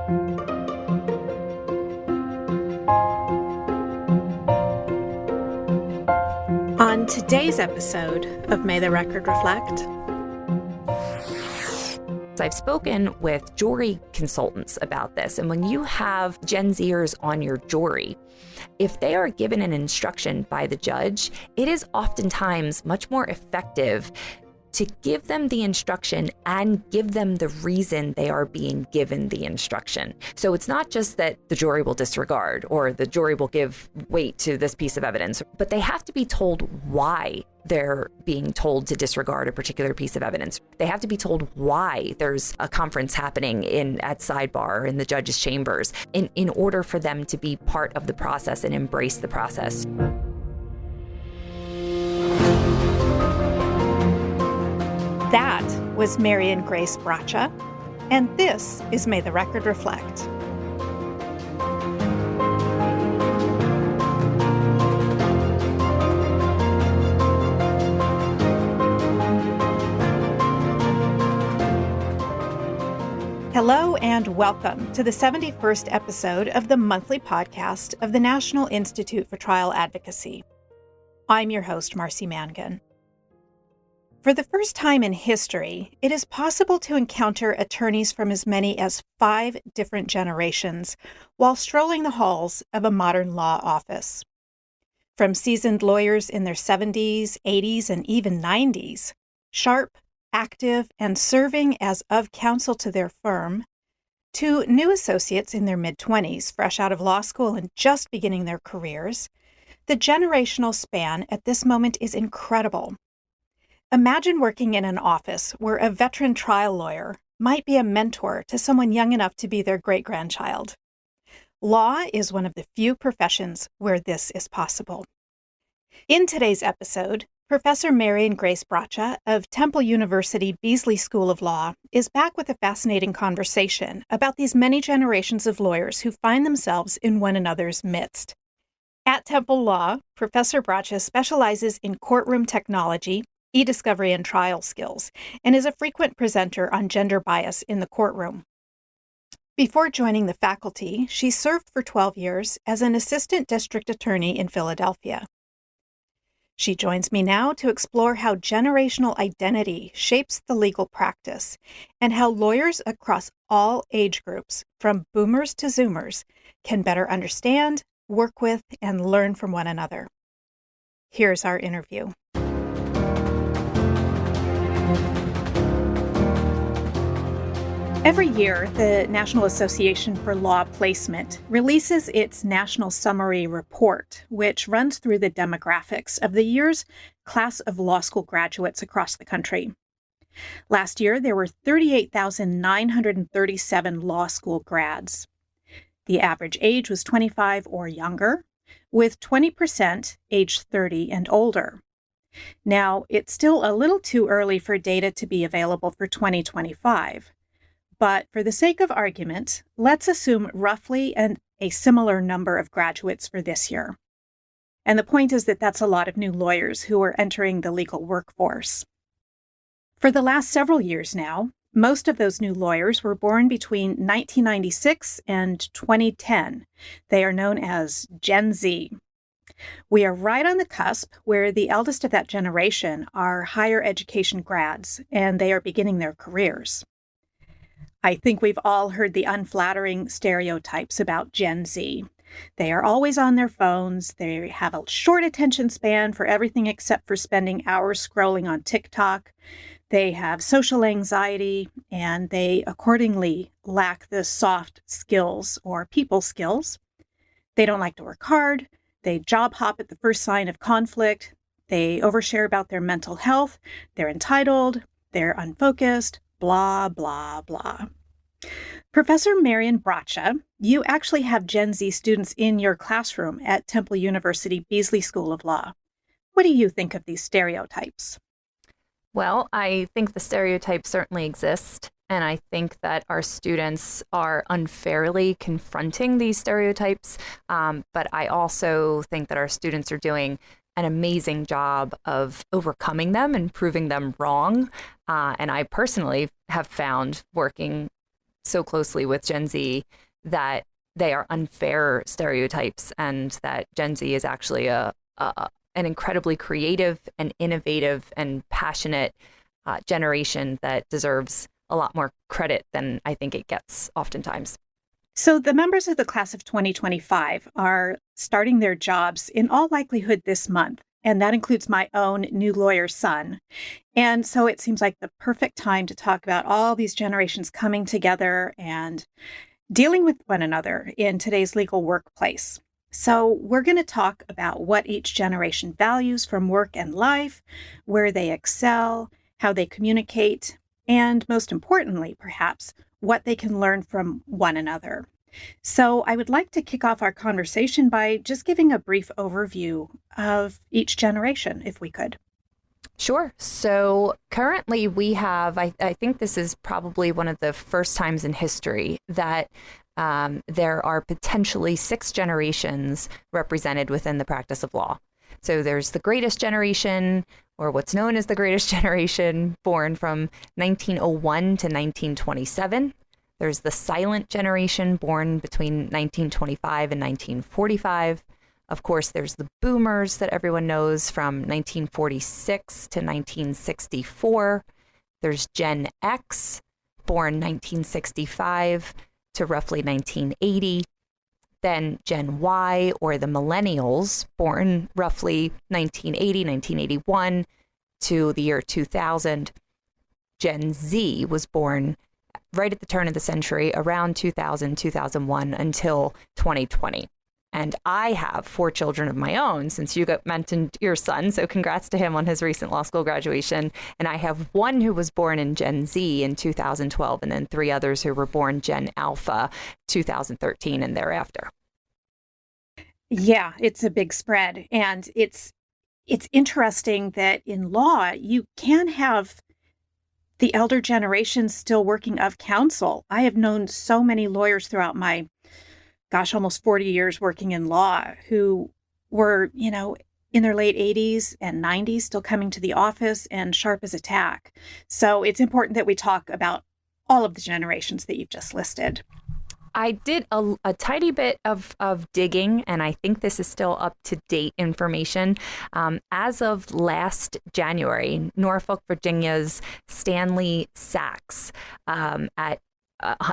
On today's episode of May the Record Reflect. I've spoken with jury consultants about this, and when you have Gen Zers on your jury, if they are given an instruction by the judge, it is oftentimes much more effective to give them the instruction and give them the reason they are being given the instruction. So it's not just that the jury will disregard or the jury will give weight to this piece of evidence, but they have to be told why they're being told to disregard a particular piece of evidence. They have to be told why there's a conference happening at sidebar in the judge's chambers in order for them to be part of the process and embrace the process. That was Marian Grace Braccia, and this is May the Record Reflect. Hello and welcome to the 71st episode of the monthly podcast of the National Institute for Trial Advocacy. I'm your host, Marcy Mangan. For the first time in history, it is possible to encounter attorneys from as many as 5 different generations while strolling the halls of a modern law office. From seasoned lawyers in their 70s, 80s, and even 90s, sharp, active, and serving as of counsel to their firm, to new associates in their mid-20s, fresh out of law school and just beginning their careers, the generational span at this moment is incredible. Imagine working in an office where a veteran trial lawyer might be a mentor to someone young enough to be their great-grandchild. Law is one of the few professions where this is possible. In today's episode, Professor Marian Grace Braccia of Temple University Beasley School of Law is back with a fascinating conversation about these many generations of lawyers who find themselves in one another's midst. At Temple Law, Professor Braccia specializes in courtroom technology, e-discovery, and trial skills, and is a frequent presenter on gender bias in the courtroom. Before joining the faculty, she served for 12 years as an assistant district attorney in Philadelphia. She joins me now to explore how generational identity shapes the legal practice and how lawyers across all age groups, from boomers to zoomers, can better understand, work with, and learn from one another. Here's our interview. Every year, the National Association for Law Placement releases its National Summary Report, which runs through the demographics of the year's class of law school graduates across the country. Last year, there were 38,937 law school grads. The average age was 25 or younger, with 20% aged 30 and older. Now, it's still a little too early for data to be available for 2025. But for the sake of argument, let's assume roughly a similar number of graduates for this year. And the point is that that's a lot of new lawyers who are entering the legal workforce. For the last several years now, most of those new lawyers were born between 1996 and 2010. They are known as Gen Z. We are right on the cusp where the eldest of that generation are higher education grads, and they are beginning their careers. I think we've all heard the unflattering stereotypes about Gen Z. They are always on their phones, they have a short attention span for everything except for spending hours scrolling on TikTok. They have social anxiety, and they accordingly lack the soft skills or people skills. They don't like to work hard, they job hop at the first sign of conflict, they overshare about their mental health, they're entitled, they're unfocused, blah, blah, blah. Professor Marian Braccia, you actually have Gen Z students in your classroom at Temple University Beasley School of Law. What do you think of these stereotypes? Well, I think the stereotypes certainly exist, and I think that our students are unfairly confronting these stereotypes, but I also think that our students are doing an amazing job of overcoming them and proving them wrong. And I personally have found working so closely with Gen Z that they are unfair stereotypes, and that Gen Z is actually an incredibly creative and innovative and passionate generation that deserves a lot more credit than I think it gets oftentimes. So the members of the class of 2025 are starting their jobs in all likelihood this month, and that includes my own new lawyer son. And so it seems like the perfect time to talk about all these generations coming together and dealing with one another in today's legal workplace. So we're going to talk about what each generation values from work and life, where they excel, how they communicate, and most importantly, perhaps, what they can learn from one another. So I would like to kick off our conversation by just giving a brief overview of each generation, if we could. Sure. So currently we have, I think this is probably one of the first times in history that there are potentially 6 generations represented within the practice of law. So there's the greatest generation, or what's known as the greatest generation, born from 1901 to 1927. There's the silent generation, born between 1925 and 1945. Of course, there's the boomers that everyone knows from 1946 to 1964. There's Gen X, born 1965 to roughly 1980. Then Gen Y, or the millennials, born roughly 1980, 1981 to the year 2000. Gen Z was born right at the turn of the century, around 2000, 2001 until 2020. And I have 4 children of my own, since you mentioned your son. So congrats to him on his recent law school graduation. And I have one who was born in Gen Z in 2012, and then 3 others who were born Gen Alpha 2013 and thereafter. Yeah, it's a big spread. And it's interesting that in law, you can have the elder generation still working of counsel. I have known so many lawyers throughout my almost 40 years working in law who were, in their late 80s and 90s, still coming to the office and sharp as a tack. So it's important that we talk about all of the generations that you've just listed. I did a tiny bit of digging, and I think this is still up to date information. As of last January, Norfolk, Virginia's Stanley Sachs, at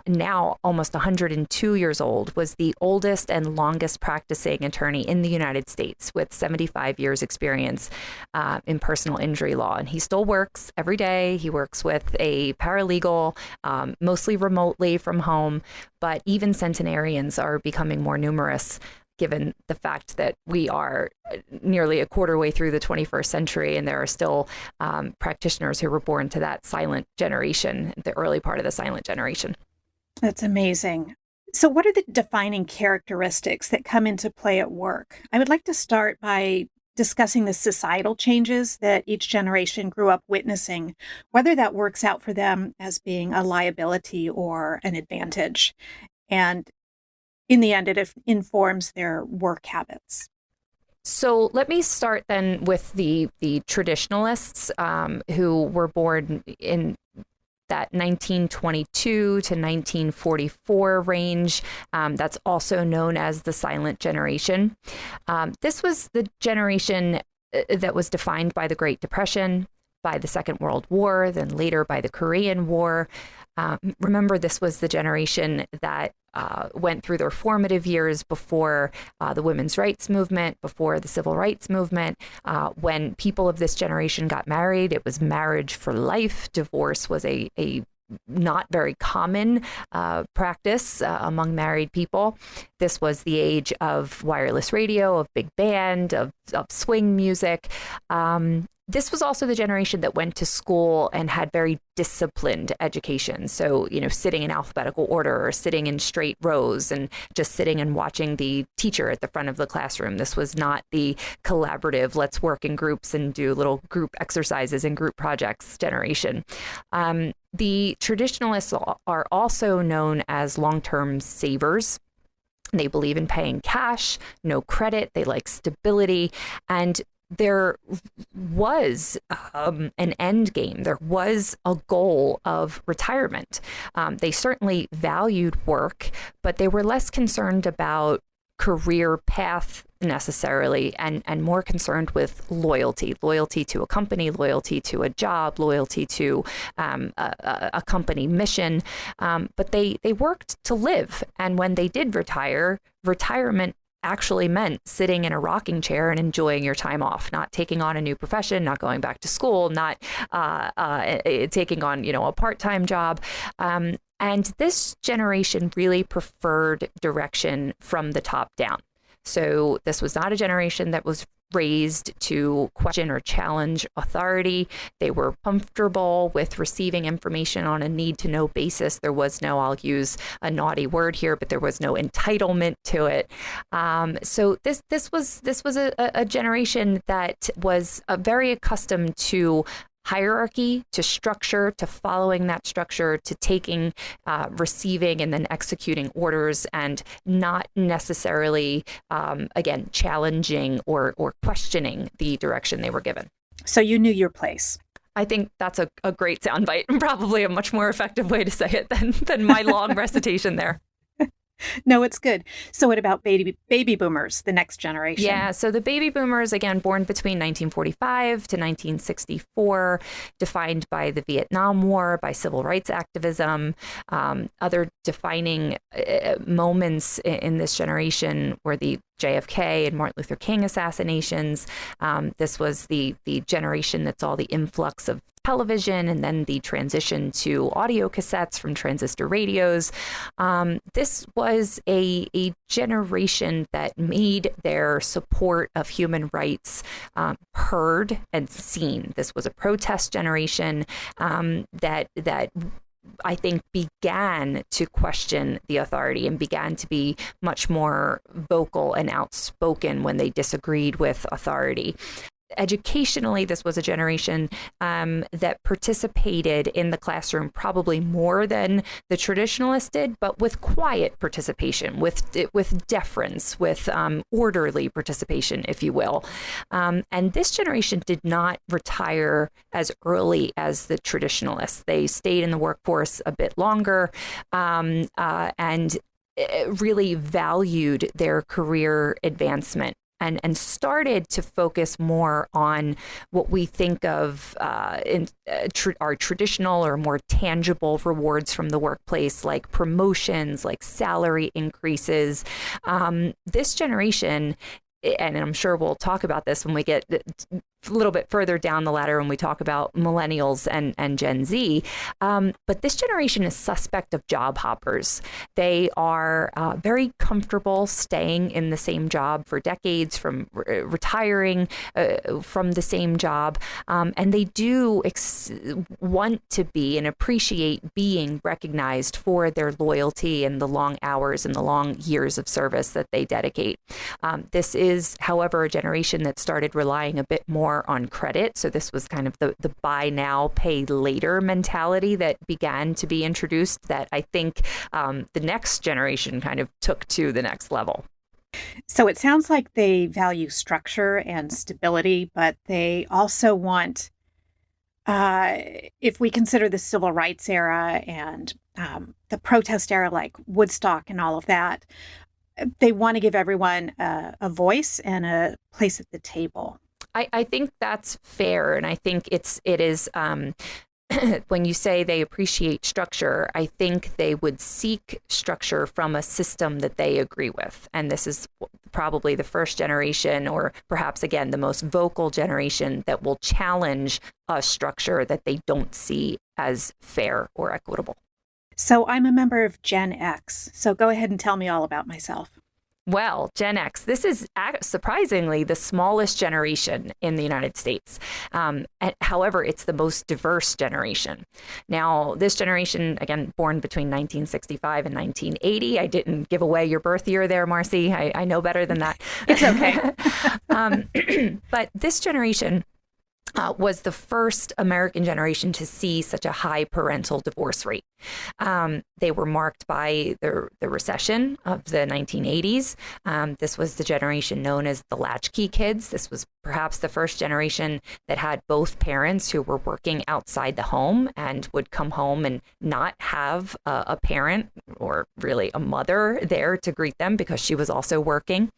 now almost 102 years old, was the oldest and longest practicing attorney in the United States, with 75 years experience in personal injury law. And he still works every day. He works with a paralegal, mostly remotely from home, but even centenarians are becoming more numerous, given the fact that we are nearly a quarter way through the 21st century, and there are still practitioners who were born to that silent generation, the early part of the silent generation. That's amazing. So what are the defining characteristics that come into play at work? I would like to start by discussing the societal changes that each generation grew up witnessing, whether that works out for them as being a liability or an advantage. And in the end, it informs their work habits. So let me start then with the traditionalists who were born in that 1922 to 1944 range. That's also known as the silent generation. This was the generation that was defined by the Great Depression, by the Second World War, then later by the Korean War. Remember, this was the generation that went through their formative years before the women's rights movement, before the civil rights movement. When people of this generation got married, it was marriage for life. Divorce was a not very common practice among married people. This was the age of wireless radio, of big band, of swing music. This was also the generation that went to school and had very disciplined education. So, sitting in alphabetical order or sitting in straight rows and just sitting and watching the teacher at the front of the classroom. This was not the collaborative, let's work in groups and do little group exercises and group projects generation. The traditionalists are also known as long-term savers. They believe in paying cash, no credit. They like stability. And there was an end game. There was a goal of retirement. They certainly valued work, but they were less concerned about career path necessarily, and more concerned with loyalty to a company, loyalty to a job, loyalty to a company mission. But they worked to live. And when they did retire, retirement actually meant sitting in a rocking chair and enjoying your time off, not taking on a new profession, not going back to school, not taking on, a part-time job. And this generation really preferred direction from the top down. So this was not a generation that was raised to question or challenge authority. They were comfortable with receiving information on a need-to-know basis. There was no, I'll use a naughty word here, but there was no entitlement to it. So this was a generation that was very accustomed to hierarchy, to structure, to following that structure, to taking, receiving, and then executing orders, and not necessarily, again, challenging or questioning the direction they were given. So you knew your place. I think that's a great soundbite, and probably a much more effective way to say it than my long recitation there. No, it's good. So what about baby boomers, the next generation? Yeah, so the baby boomers, again, born between 1945 to 1964, defined by the Vietnam War, by civil rights activism. Other defining moments in this generation were the JFK and Martin Luther King assassinations. This was the generation that saw the influx of television and then the transition to audio cassettes from transistor radios. This was a generation that made their support of human rights heard and seen. This was a protest generation that I think began to question the authority and began to be much more vocal and outspoken when they disagreed with authority. Educationally, this was a generation that participated in the classroom probably more than the traditionalists did, but with quiet participation, with deference, with orderly participation, if you will. And this generation did not retire as early as the traditionalists. They stayed in the workforce a bit longer and really valued their career advancement. And started to focus more on what we think of in our traditional or more tangible rewards from the workplace, like promotions, like salary increases. This generation, and I'm sure we'll talk about this when we get a little bit further down the ladder when we talk about millennials and Gen Z. But this generation is suspect of job hoppers. They are very comfortable staying in the same job for decades, from retiring from the same job. And they do want to be and appreciate being recognized for their loyalty and the long hours and the long years of service that they dedicate. This is, however, a generation that started relying a bit more on credit. So this was kind of the buy now, pay later mentality that began to be introduced that I think the next generation kind of took to the next level. So it sounds like they value structure and stability, but they also want, if we consider the civil rights era and the protest era like Woodstock and all of that, they want to give everyone a voice and a place at the table. I think that's fair. And I think it is when you say they appreciate structure, I think they would seek structure from a system that they agree with. And this is probably the first generation, or perhaps, again, the most vocal generation that will challenge a structure that they don't see as fair or equitable. So I'm a member of Gen X. So go ahead and tell me all about myself. Well, Gen X, this is surprisingly the smallest generation in the United States. However, it's the most diverse generation. Now, this generation, again, born between 1965 and 1980. I didn't give away your birth year there, Marcy. I know better than that. It's okay. But this generation was the first American generation to see such a high parental divorce rate. They were marked by the recession of the 1980s. This was the generation known as the latchkey kids. This was perhaps the first generation that had both parents who were working outside the home and would come home and not have a parent or really a mother there to greet them because she was also working.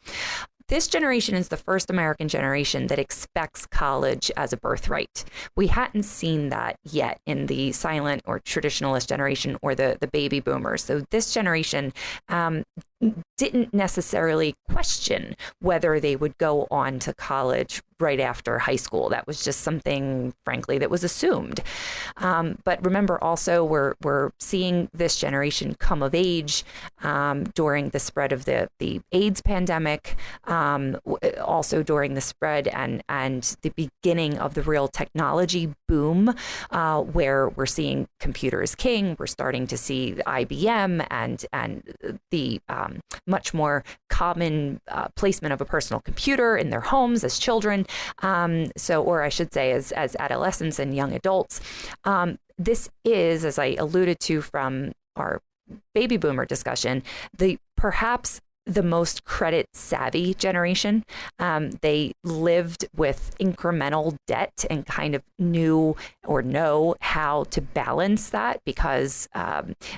This generation is the first American generation that expects college as a birthright. We hadn't seen that yet in the silent or traditionalist generation or the baby boomers. So this generation didn't necessarily question whether they would go on to college right after high school. That was just something, frankly, that was assumed. But remember, also, we're seeing this generation come of age during the spread of the AIDS pandemic, also during the spread and the beginning of the real technology boom, where we're seeing computer is king. We're starting to see IBM and the much more common placement of a personal computer in their homes as children. Or I should say, as adolescents and young adults. This is, as I alluded to from our baby boomer discussion, perhaps the most credit savvy generation. They lived with incremental debt and kind of knew or know how to balance that because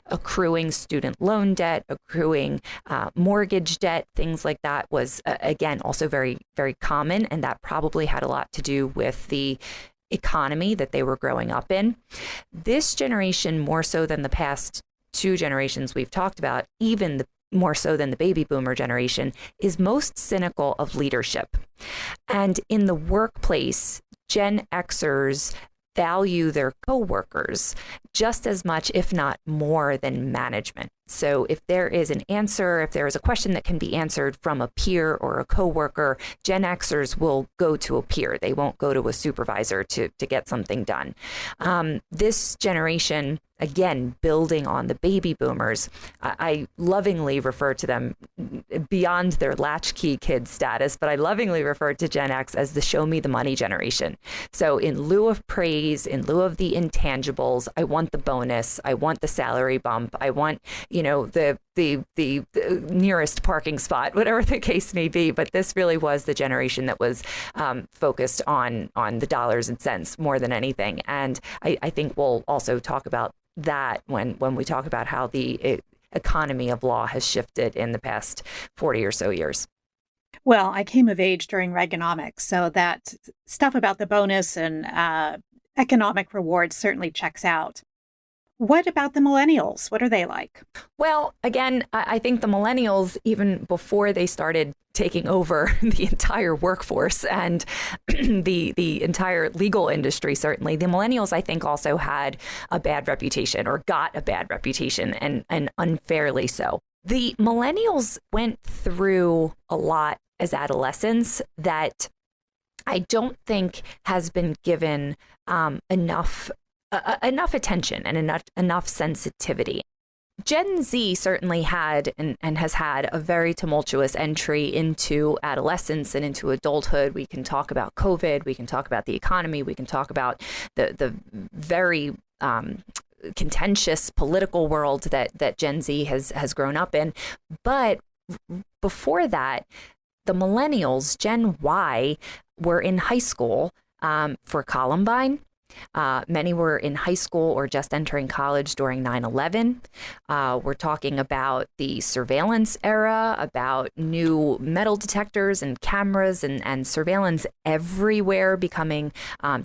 accruing student loan debt, accruing mortgage debt, things like that was, again, also very, very common. And that probably had a lot to do with the economy that they were growing up in. This generation, more so than the past two generations we've talked about, even more so than the baby boomer generation, is most cynical of leadership. And in the workplace, Gen Xers value their coworkers just as much, if not more, than management. So if there is an answer, if there is a question that can be answered from a peer or a coworker, Gen Xers will go to a peer. They won't go to a supervisor to get something done. This generation, again, building on the baby boomers, I lovingly refer to them beyond their latchkey kid status, but I lovingly refer to Gen X as the show me the money generation. So in lieu of praise, in lieu of the intangibles, I want the bonus, I want the salary bump, I want, the nearest parking spot, whatever the case may be. But this really was the generation that was focused on the dollars and cents more than anything. And I think we'll also talk about that when we talk about how the economy of law has shifted in the past 40 or so years. Well, I came of age during Reaganomics, so that stuff about the bonus and economic rewards certainly checks out. What about the millennials? What are they like? Well, again, I think the millennials, even before they started taking over the entire workforce and the entire legal industry, certainly, the millennials, I think, also had a bad reputation or got a bad reputation, and unfairly so. The millennials went through a lot as adolescents that I don't think has been given enough attention and enough sensitivity. Gen Z certainly had and has had a very tumultuous entry into adolescence and into adulthood. We can talk about COVID, we can talk about the economy, we can talk about the very contentious political world that Gen Z has grown up in. But before that, the millennials, Gen Y, were in high school for Columbine. Many were in high school or just entering college during 9/11. We're talking about the surveillance era, about new metal detectors and cameras and surveillance everywhere becoming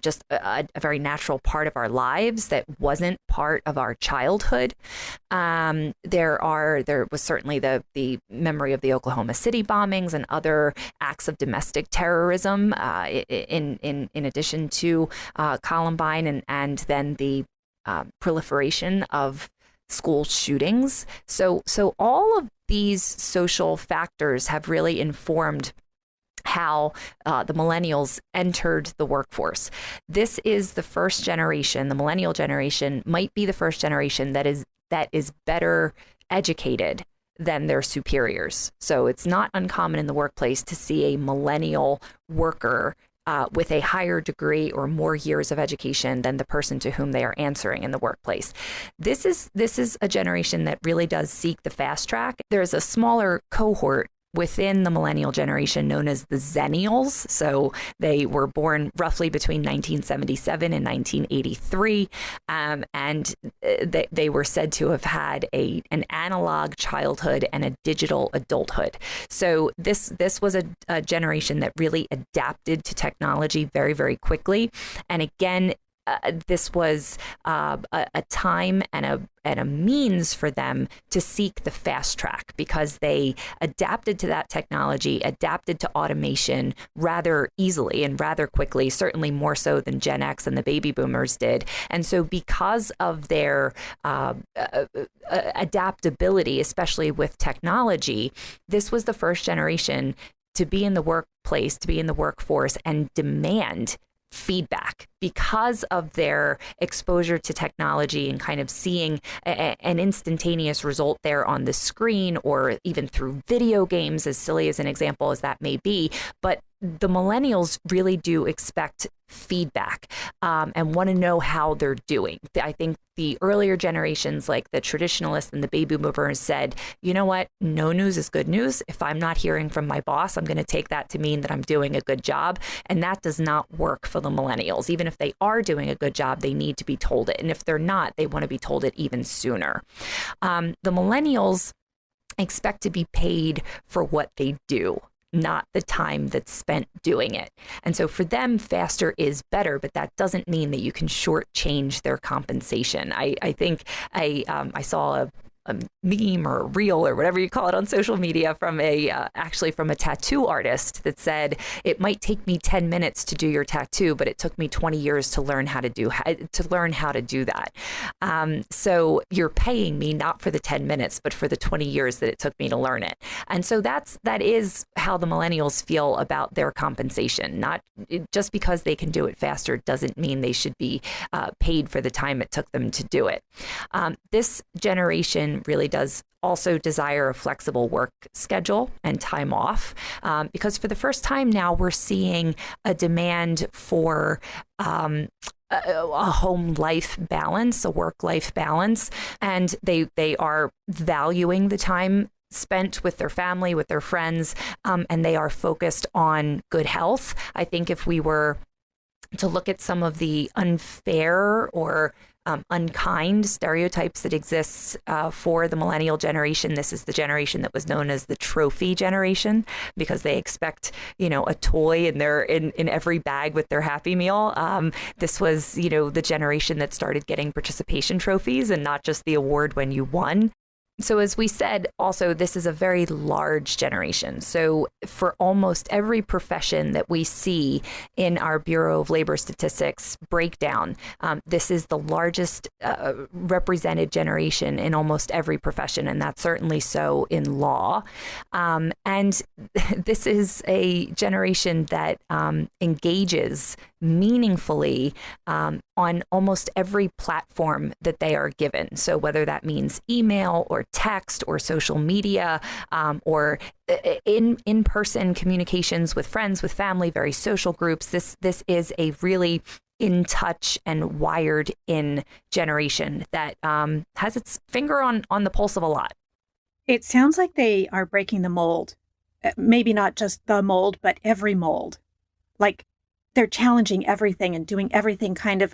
just a very natural part of our lives that wasn't part of our childhood. There was certainly the memory of the Oklahoma City bombings and other acts of domestic terrorism in addition to Columbine and then the proliferation of school shootings. So all of these social factors have really informed how the millennials entered the workforce. This is the first generation, the millennial generation might be the first generation that is better educated than their superiors. So it's not uncommon in the workplace to see a millennial worker with a higher degree or more years of education than the person to whom they are answering in the workplace. This is a generation that really does seek the fast track. There's a smaller cohort within the millennial generation known as the Zennials. So they were born roughly between 1977 and 1983. And they were said to have had an analog childhood and a digital adulthood. So this was a generation that really adapted to technology very, very quickly. And again, this was a time and a means for them to seek the fast track because they adapted to that technology, adapted to automation rather easily and rather quickly, certainly more so than Gen X and the baby boomers did. And so because of their adaptability, especially with technology, this was the first generation to be in the workplace, to be in the workforce and demand feedback because of their exposure to technology and kind of seeing an instantaneous result there on the screen or even through video games, as silly as an example as that may be. But the millennials really do expect feedback and want to know how they're doing. I think the earlier generations, like the traditionalists and the baby boomers, said, you know what, no news is good news. If I'm not hearing from my boss, I'm going to take that to mean that I'm doing a good job. And that does not work for the millennials. Even if they are doing a good job, they need to be told it. And if they're not, they want to be told it even sooner. The millennials expect to be paid for what they do, not the time that's spent doing it. And so for them, faster is better, but that doesn't mean that you can shortchange their compensation. I think I saw a meme or a reel or whatever you call it on social media from actually from a tattoo artist that said, it might take me 10 minutes to do your tattoo, but it took me 20 years to learn how to do that. So you're paying me not for the 10 minutes, but for the 20 years that it took me to learn it. And so that is how the millennials feel about their compensation. Not just because they can do it faster doesn't mean they should be paid for the time it took them to do it. This generation really does also desire a flexible work schedule and time off, because for the first time now we're seeing a demand for a home life balance, a work life balance, and they are valuing the time spent with their family, with their friends, and they are focused on good health. I think if we were to look at some of the unfair or unkind stereotypes that exists for the millennial generation, this is the generation that was known as the trophy generation because they expect, a toy in every bag with their Happy Meal. This was, the generation that started getting participation trophies and not just the award when you won. So as we said, also, this is a very large generation. So for almost every profession that we see in our Bureau of Labor Statistics breakdown, this is the largest represented generation in almost every profession, and that's certainly so in law. And this is a generation that engages meaningfully on almost every platform that they are given. So whether that means email or text or social media or in-person communications with friends, with family, very social groups, this is a really in touch and wired in generation that has its finger on the pulse of a lot. It sounds like they are breaking the mold. Maybe not just the mold, but every mold. Like they're challenging everything and doing everything kind of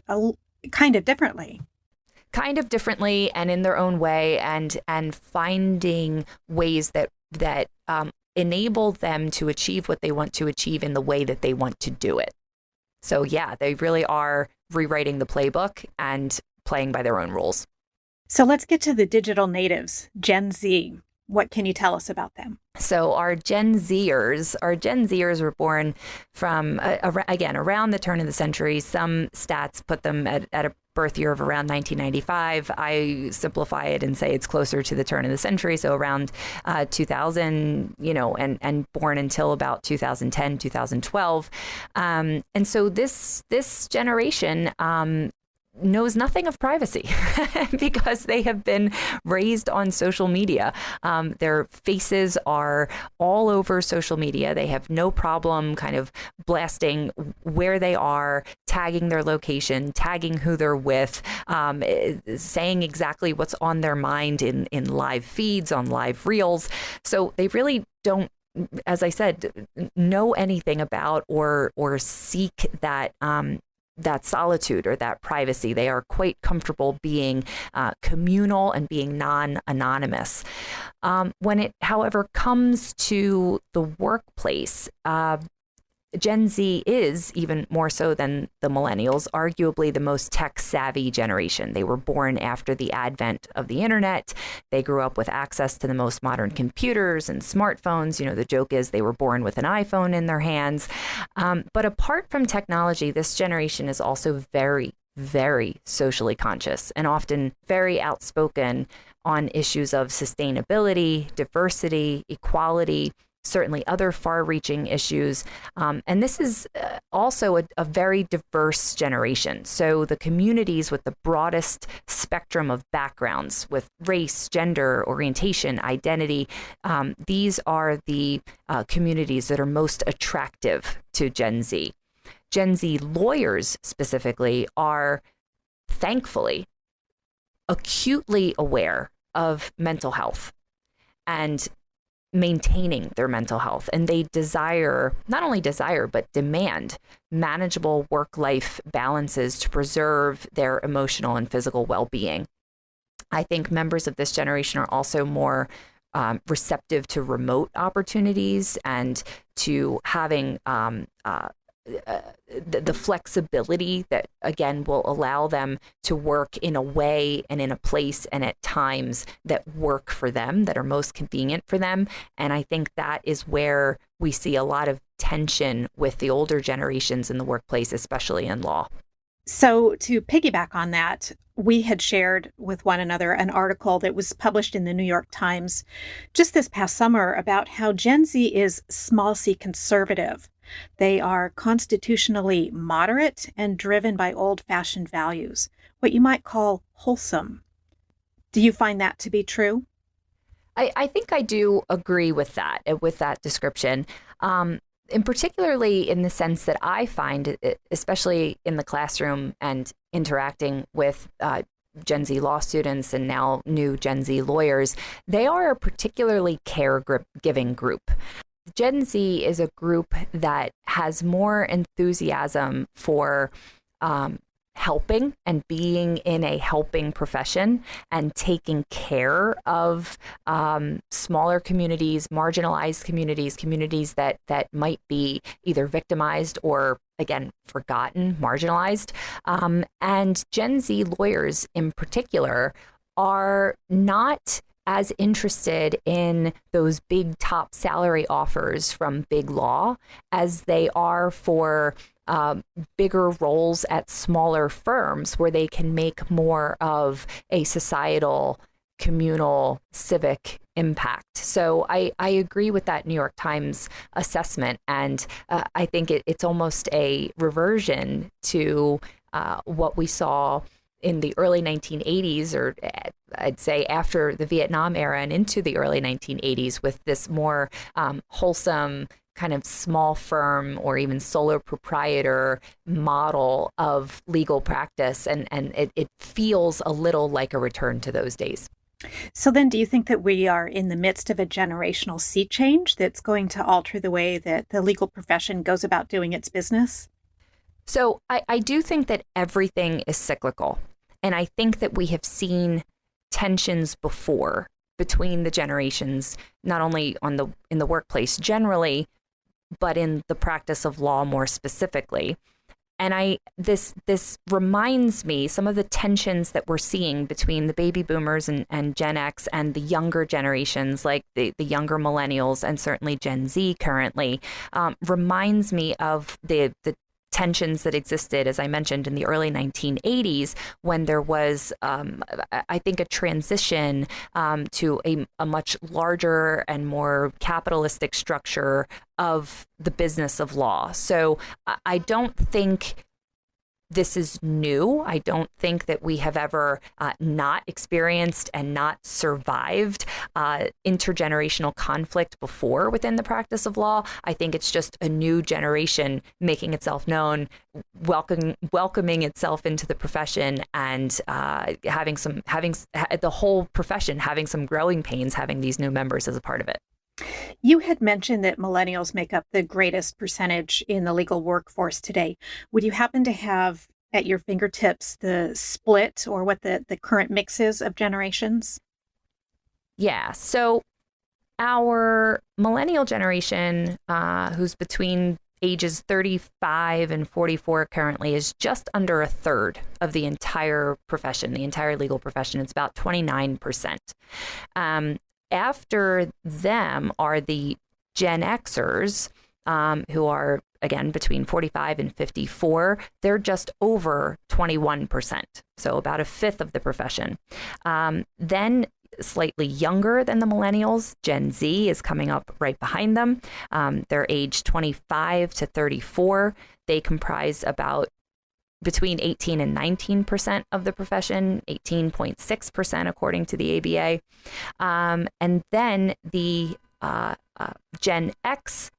differently. Kind of differently and in their own way, and finding ways that enable them to achieve what they want to achieve in the way that they want to do it. So yeah, they really are rewriting the playbook and playing by their own rules. So let's get to the digital natives, Gen Z. What can you tell us about them? So our Gen Zers were born from, around the turn of the century. Some stats put them at a birth year of around 1995. I simplify it and say it's closer to the turn of the century, so around 2000, and born until about 2010, 2012. And so this generation knows nothing of privacy because they have been raised on social media. Their faces are all over social media. They have no problem kind of blasting where they are, tagging their location, tagging who they're with, saying exactly what's on their mind in live feeds, on live reels. So they really don't, as I said, know anything about or seek that that solitude or that privacy. They are quite comfortable being communal and being non-anonymous. When it, however, comes to the workplace, Gen Z is, even more so than the millennials, arguably the most tech-savvy generation. They were born after the advent of the internet. They grew up with access to the most modern computers and smartphones. You know, the joke is they were born with an iPhone in their hands. But apart from technology, this generation is also very, very socially conscious and often very outspoken on issues of sustainability, diversity, equality, certainly other far-reaching issues. And this is also a very diverse generation. So the communities with the broadest spectrum of backgrounds with race, gender, orientation, identity, these are the communities that are most attractive to Gen Z. Gen Z lawyers specifically are, thankfully, acutely aware of mental health and maintaining their mental health. And they not only desire, but demand manageable work-life balances to preserve their emotional and physical well-being. I think members of this generation are also more receptive to remote opportunities and to having the flexibility that, again, will allow them to work in a way and in a place and at times that work for them, that are most convenient for them. And I think that is where we see a lot of tension with the older generations in the workplace, especially in law. So to piggyback on that, we had shared with one another an article that was published in the New York Times just this past summer about how Gen Z is small c conservative. They are constitutionally moderate and driven by old-fashioned values, what you might call wholesome. Do you find that to be true? I think I do agree with that description. And particularly in the sense that I find, especially in the classroom and interacting with Gen Z law students and now new Gen Z lawyers, they are a particularly caregiving group. Gen Z is a group that has more enthusiasm for helping and being in a helping profession and taking care of smaller communities, marginalized communities that might be either victimized or, again, forgotten, marginalized. And Gen Z lawyers in particular are not as interested in those big top salary offers from big law as they are for bigger roles at smaller firms where they can make more of a societal, communal, civic impact. So I agree with that New York Times assessment. And I think it's almost a reversion to what we saw in the early 1980s, or I'd say after the Vietnam era and into the early 1980s, with this more wholesome kind of small firm or even solo proprietor model of legal practice. And it feels a little like a return to those days. So then do you think that we are in the midst of a generational sea change that's going to alter the way that the legal profession goes about doing its business? So I do think that everything is cyclical. And I think that we have seen tensions before between the generations, not only in the workplace generally, but in the practice of law more specifically. And this reminds me some of the tensions that we're seeing between the baby boomers and Gen X and the younger generations, like the younger millennials and certainly Gen Z currently, reminds me of the tensions that existed, as I mentioned, in the early 1980s, when there was, I think, a transition to a much larger and more capitalistic structure of the business of law. So I don't think This is new. I don't think that we have ever not experienced and not survived intergenerational conflict before within the practice of law. I think it's just a new generation making itself known, welcoming itself into the profession, and having the whole profession having some growing pains, having these new members as a part of it. You had mentioned that millennials make up the greatest percentage in the legal workforce today. Would you happen to have at your fingertips the split or what the current mix is of generations? Yeah. So our millennial generation, who's between ages 35 and 44 currently, is just under a third of the entire profession, the entire legal profession. It's about 29%. After them are the Gen Xers, who are, again, between 45 and 54. They're just over 21%, so about a fifth of the profession. Then slightly younger than the millennials, Gen Z is coming up right behind them. They're aged 25 to 34. They comprise about between 18 and 19% of the profession, 18.6% according to the ABA. And then the Gen X,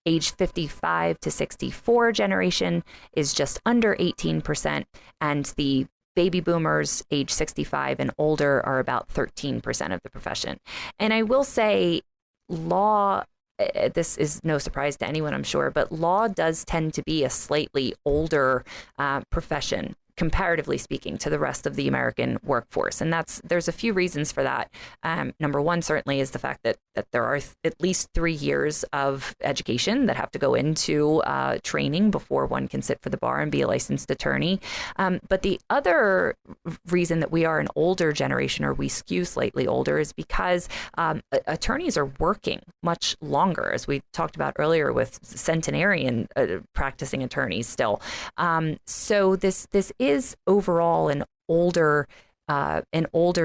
age 55 to 64 generation is just under 18%, and the baby boomers age 65 and older are about 13% of the profession. And I will say law, this is no surprise to anyone, I'm sure, but law does tend to be a slightly older profession, comparatively speaking, to the rest of the American workforce. And there's a few reasons for that. Number one, certainly, is the fact that there are at least 3 years of education that have to go into training before one can sit for the bar and be a licensed attorney. But the other reason that we are an older generation, or we skew slightly older, is because attorneys are working much longer, as we talked about earlier with centenarian practicing attorneys still. So this is overall an older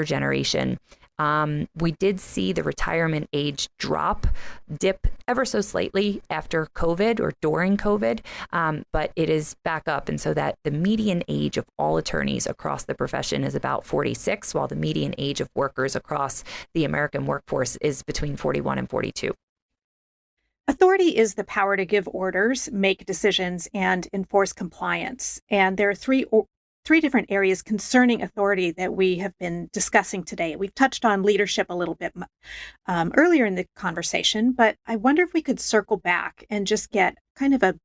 generation. We did see the retirement age dip ever so slightly after COVID or during COVID, but it is back up. And so that the median age of all attorneys across the profession is about 46, while the median age of workers across the American workforce is between 41 and 42. Authority is the power to give orders, make decisions, and enforce compliance. And there are three different areas concerning authority that we have been discussing today. We've touched on leadership a little bit earlier in the conversation, but I wonder if we could circle back and just get kind of a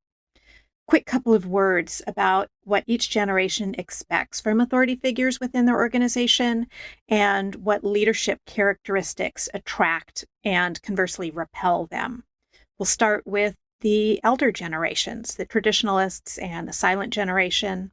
quick couple of words about what each generation expects from authority figures within their organization and what leadership characteristics attract and conversely repel them. We'll start with the elder generations, the traditionalists and the silent generation.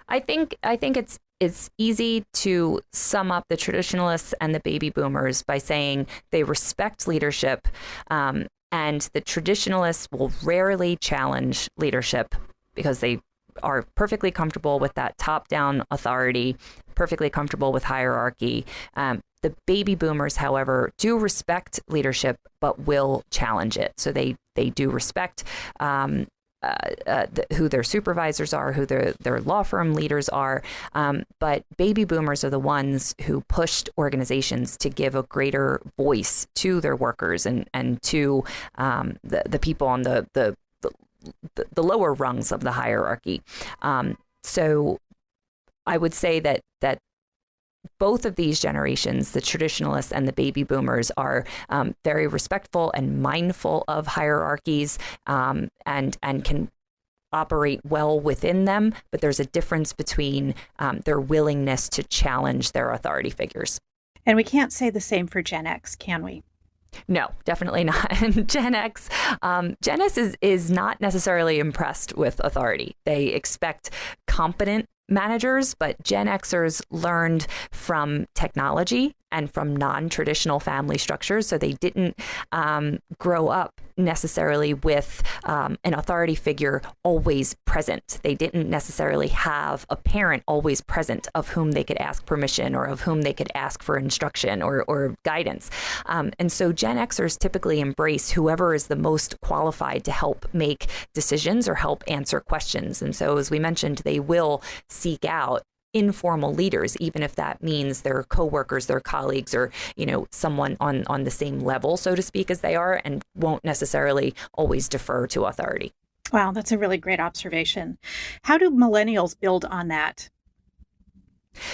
I think it's easy to sum up the traditionalists and the baby boomers by saying they respect leadership, and the traditionalists will rarely challenge leadership because they are perfectly comfortable with that top-down authority, perfectly comfortable with hierarchy. The baby boomers, however, do respect leadership, but will challenge it. So they do respect who their supervisors are, who their law firm leaders are. But baby boomers are the ones who pushed organizations to give a greater voice to their workers and to the people on the lower rungs of the hierarchy. So I would say that both of these generations, the traditionalists and the baby boomers, are very respectful and mindful of hierarchies, and can operate well within them. But there's a difference between their willingness to challenge their authority figures. And we can't say the same for Gen X, can we? No, definitely not. And Gen X is not necessarily impressed with authority. They expect competent managers, but Gen Xers learned from technology and from non-traditional family structures. So they didn't grow up necessarily with an authority figure always present. They didn't necessarily have a parent always present of whom they could ask permission or of whom they could ask for instruction or guidance. And so Gen Xers typically embrace whoever is the most qualified to help make decisions or help answer questions. And so, as we mentioned, they will seek out informal leaders, even if that means their coworkers, their colleagues, or, someone on the same level, so to speak, as they are, and won't necessarily always defer to authority. Wow, that's a really great observation. How do millennials build on that?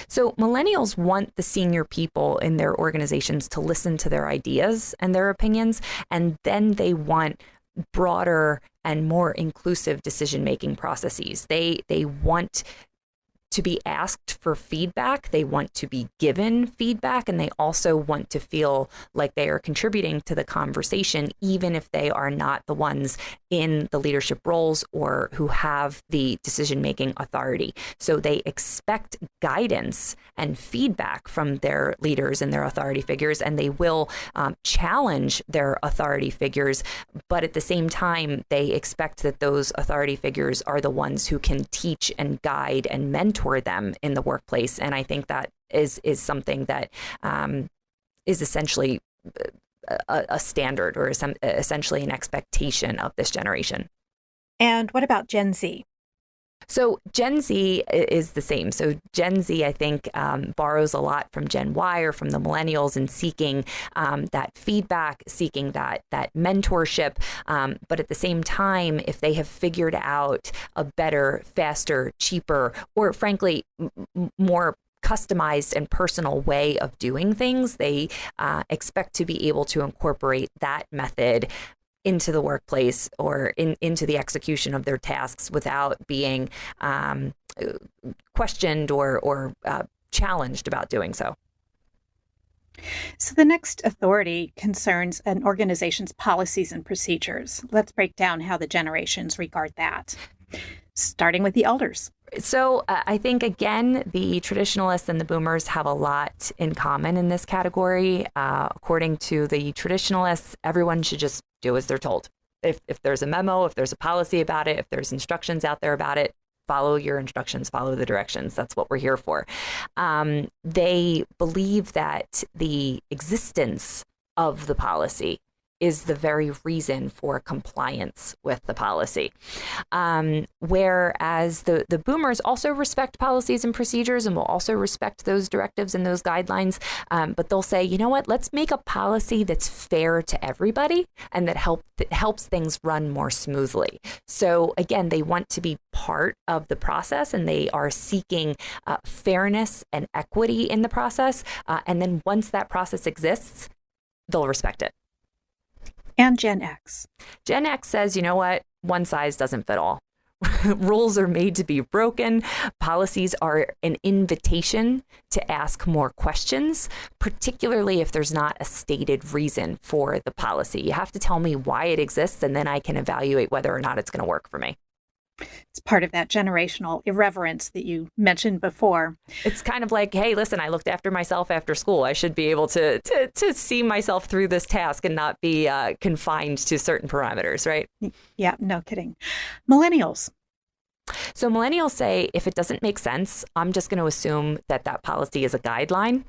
So millennials want the senior people in their organizations to listen to their ideas and their opinions, and then they want broader and more inclusive decision-making processes. They want to be asked for feedback. They want to be given feedback, and they also want to feel like they are contributing to the conversation, even if they are not the ones in the leadership roles or who have the decision-making authority. So they expect guidance and feedback from their leaders and their authority figures, and they will challenge their authority figures. But at the same time, they expect that those authority figures are the ones who can teach and guide and mentor them in the workplace. And I think that is something that is essentially a standard or essentially an expectation of this generation. And what about Gen Z? So Gen Z is the same. So Gen Z, I think, borrows a lot from Gen Y or from the millennials in seeking that feedback, seeking that mentorship. But at the same time, if they have figured out a better, faster, cheaper, or frankly, more customized and personal way of doing things, they expect to be able to incorporate that method into the workplace or into the execution of their tasks without being questioned or challenged about doing so. So the next authority concerns an organization's policies and procedures. Let's break down how the generations regard that, starting with the elders. So I think, again, the traditionalists and the boomers have a lot in common in this category. According to the traditionalists, everyone should just do as they're told. If there's a memo, if there's a policy about it, if there's instructions out there about it, follow your instructions, follow the directions. That's what we're here for. They believe that the existence of the policy is the very reason for compliance with the policy. Whereas the boomers also respect policies and procedures and will also respect those directives and those guidelines. But they'll say, you know what, let's make a policy that's fair to everybody and that helps things run more smoothly. So again, they want to be part of the process, and they are seeking fairness and equity in the process. And then once that process exists, they'll respect it. And Gen X. Gen X says, you know what? One size doesn't fit all. Rules are made to be broken. Policies are an invitation to ask more questions, particularly if there's not a stated reason for the policy. You have to tell me why it exists, and then I can evaluate whether or not it's going to work for me. It's part of that generational irreverence that you mentioned before. It's kind of like, hey, listen, I looked after myself after school. I should be able to see myself through this task and not be confined to certain parameters, right? Yeah, no kidding. Millennials. So millennials say, if it doesn't make sense, I'm just going to assume that policy is a guideline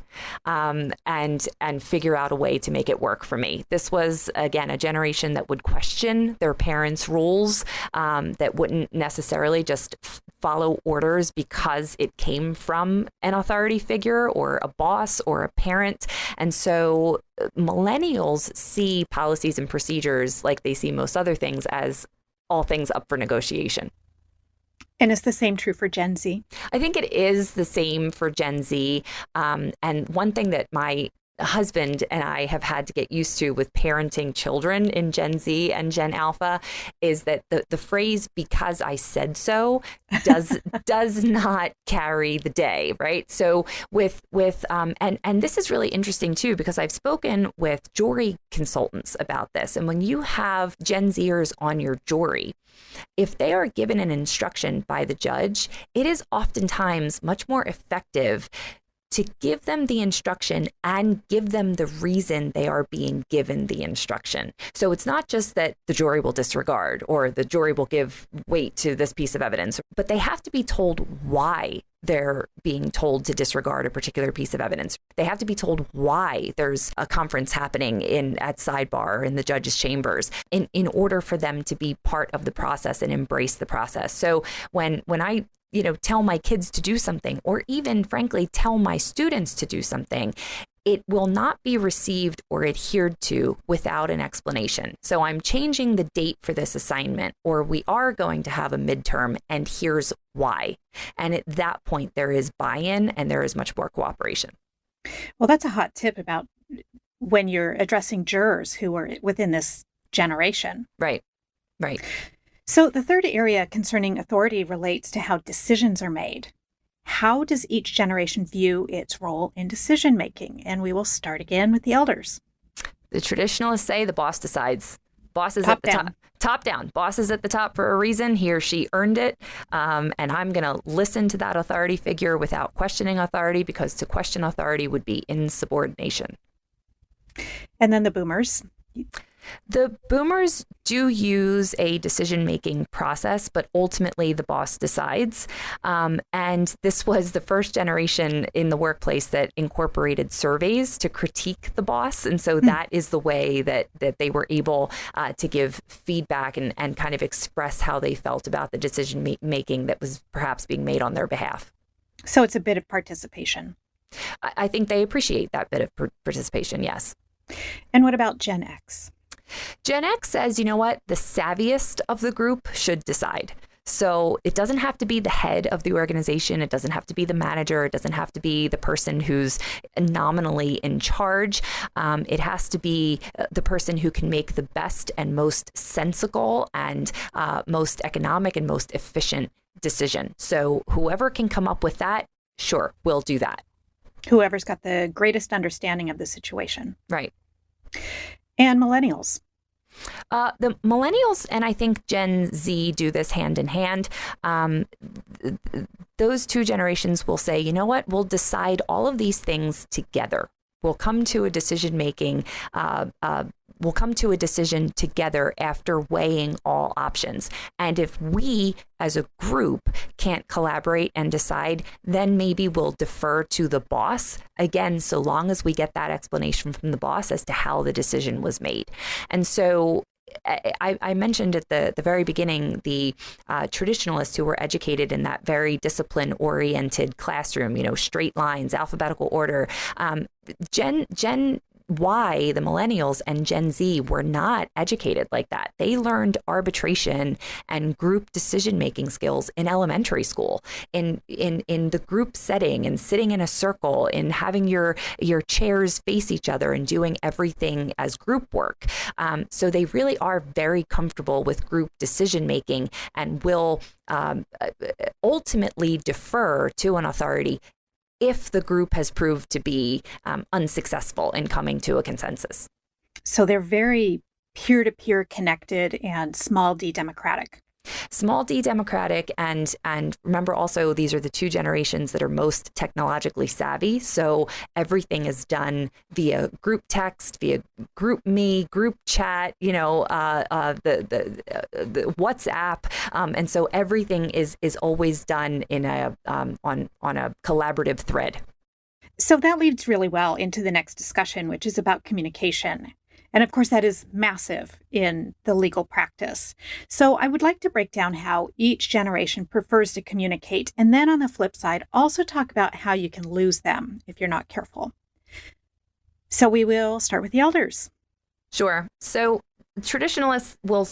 and figure out a way to make it work for me. This was, again, a generation that would question their parents' rules, that wouldn't necessarily just follow orders because it came from an authority figure or a boss or a parent. And so millennials see policies and procedures, like they see most other things, as all things up for negotiation. And is the same true for Gen Z? I think it is the same for Gen Z. And one thing that my husband and I have had to get used to with parenting children in Gen Z and Gen Alpha is that the phrase "because I said so" does not carry the day, right? So and this is really interesting too, because I've spoken with jury consultants about this, and when you have Gen Zers on your jury, if they are given an instruction by the judge, it is oftentimes much more effective to give them the instruction and give them the reason they are being given the instruction. So it's not just that the jury will disregard or the jury will give weight to this piece of evidence, but they have to be told why they're being told to disregard a particular piece of evidence. They have to be told why there's a conference happening at sidebar or in the judge's chambers in order for them to be part of the process and embrace the process. So when I tell my kids to do something, or even frankly, tell my students to do something, it will not be received or adhered to without an explanation. So I'm changing the date for this assignment, or we are going to have a midterm, and here's why. And at that point, there is buy-in and there is much more cooperation. Well, that's a hot tip about when you're addressing jurors who are within this generation. Right. So the third area concerning authority relates to how decisions are made. How does each generation view its role in decision making? And we will start again with the elders. The traditionalists say the boss decides. Boss is at the top. Top down. Boss is at the top for a reason. He or she earned it. And I'm going to listen to that authority figure without questioning authority, because to question authority would be insubordination. And then the boomers. The boomers do use a decision-making process, but ultimately the boss decides. And this was the first generation in the workplace that incorporated surveys to critique the boss. And so that is the way that they were able to give feedback and kind of express how they felt about the decision-making that was perhaps being made on their behalf. So it's a bit of participation. I think they appreciate that bit of participation, yes. And what about Gen X? Gen X says, you know what, the savviest of the group should decide. So it doesn't have to be the head of the organization. It doesn't have to be the manager. It doesn't have to be the person who's nominally in charge. It has to be the person who can make the best and most sensible and most economic and most efficient decision. So whoever can come up with that, sure, we'll do that. Whoever's got the greatest understanding of the situation. Right. And millennials. The millennials and I think Gen Z do this hand in hand. Those two generations will say, you know what, we'll decide all of these things together. We'll come to a decision making. We'll come to a decision together after weighing all options. And if we as a group can't collaborate and decide, then maybe we'll defer to the boss. Again, so long as we get that explanation from the boss as to how the decision was made. And so I mentioned at the very beginning the traditionalists who were educated in that very discipline-oriented classroom, straight lines, alphabetical order. Gen Y, the millennials and Gen Z were not educated like that. They learned arbitration and group decision-making skills in elementary school, in the group setting, and sitting in a circle, in having your chairs face each other and doing everything as group work. So they really are very comfortable with group decision-making and will ultimately defer to an authority if the group has proved to be unsuccessful in coming to a consensus. So they're very peer-to-peer connected and small d democratic. Small d democratic, and remember also these are the two generations that are most technologically savvy. So everything is done via group text, via group me, group chat, the WhatsApp, and so everything is always done in a on a collaborative thread. So that leads really well into the next discussion, which is about communication. And of course, that is massive in the legal practice. So I would like to break down how each generation prefers to communicate. And then on the flip side, also talk about how you can lose them if you're not careful. So we will start with the elders. Sure. So traditionalists will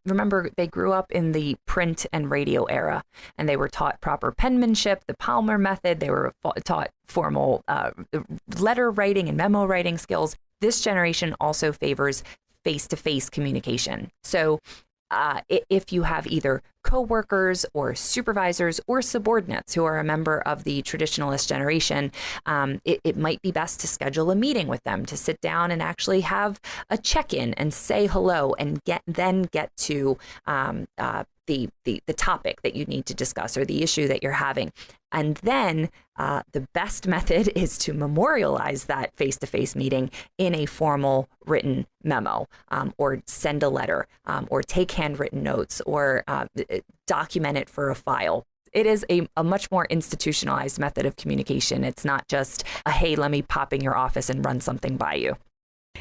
remember they grew up in the print and radio era, and they were taught proper penmanship, the Palmer method. They were taught formal letter writing and memo writing skills. This generation also favors face-to-face communication. So if you have either coworkers or supervisors or subordinates who are a member of the traditionalist generation, it might be best to schedule a meeting with them to sit down and actually have a check-in and say hello and get to the topic that you need to discuss or the issue that you're having. And then the best method is to memorialize that face-to-face meeting in a formal written memo, or send a letter, or take handwritten notes, or document it for a file. It is a much more institutionalized method of communication. It's not just a, hey, let me pop in your office and run something by you.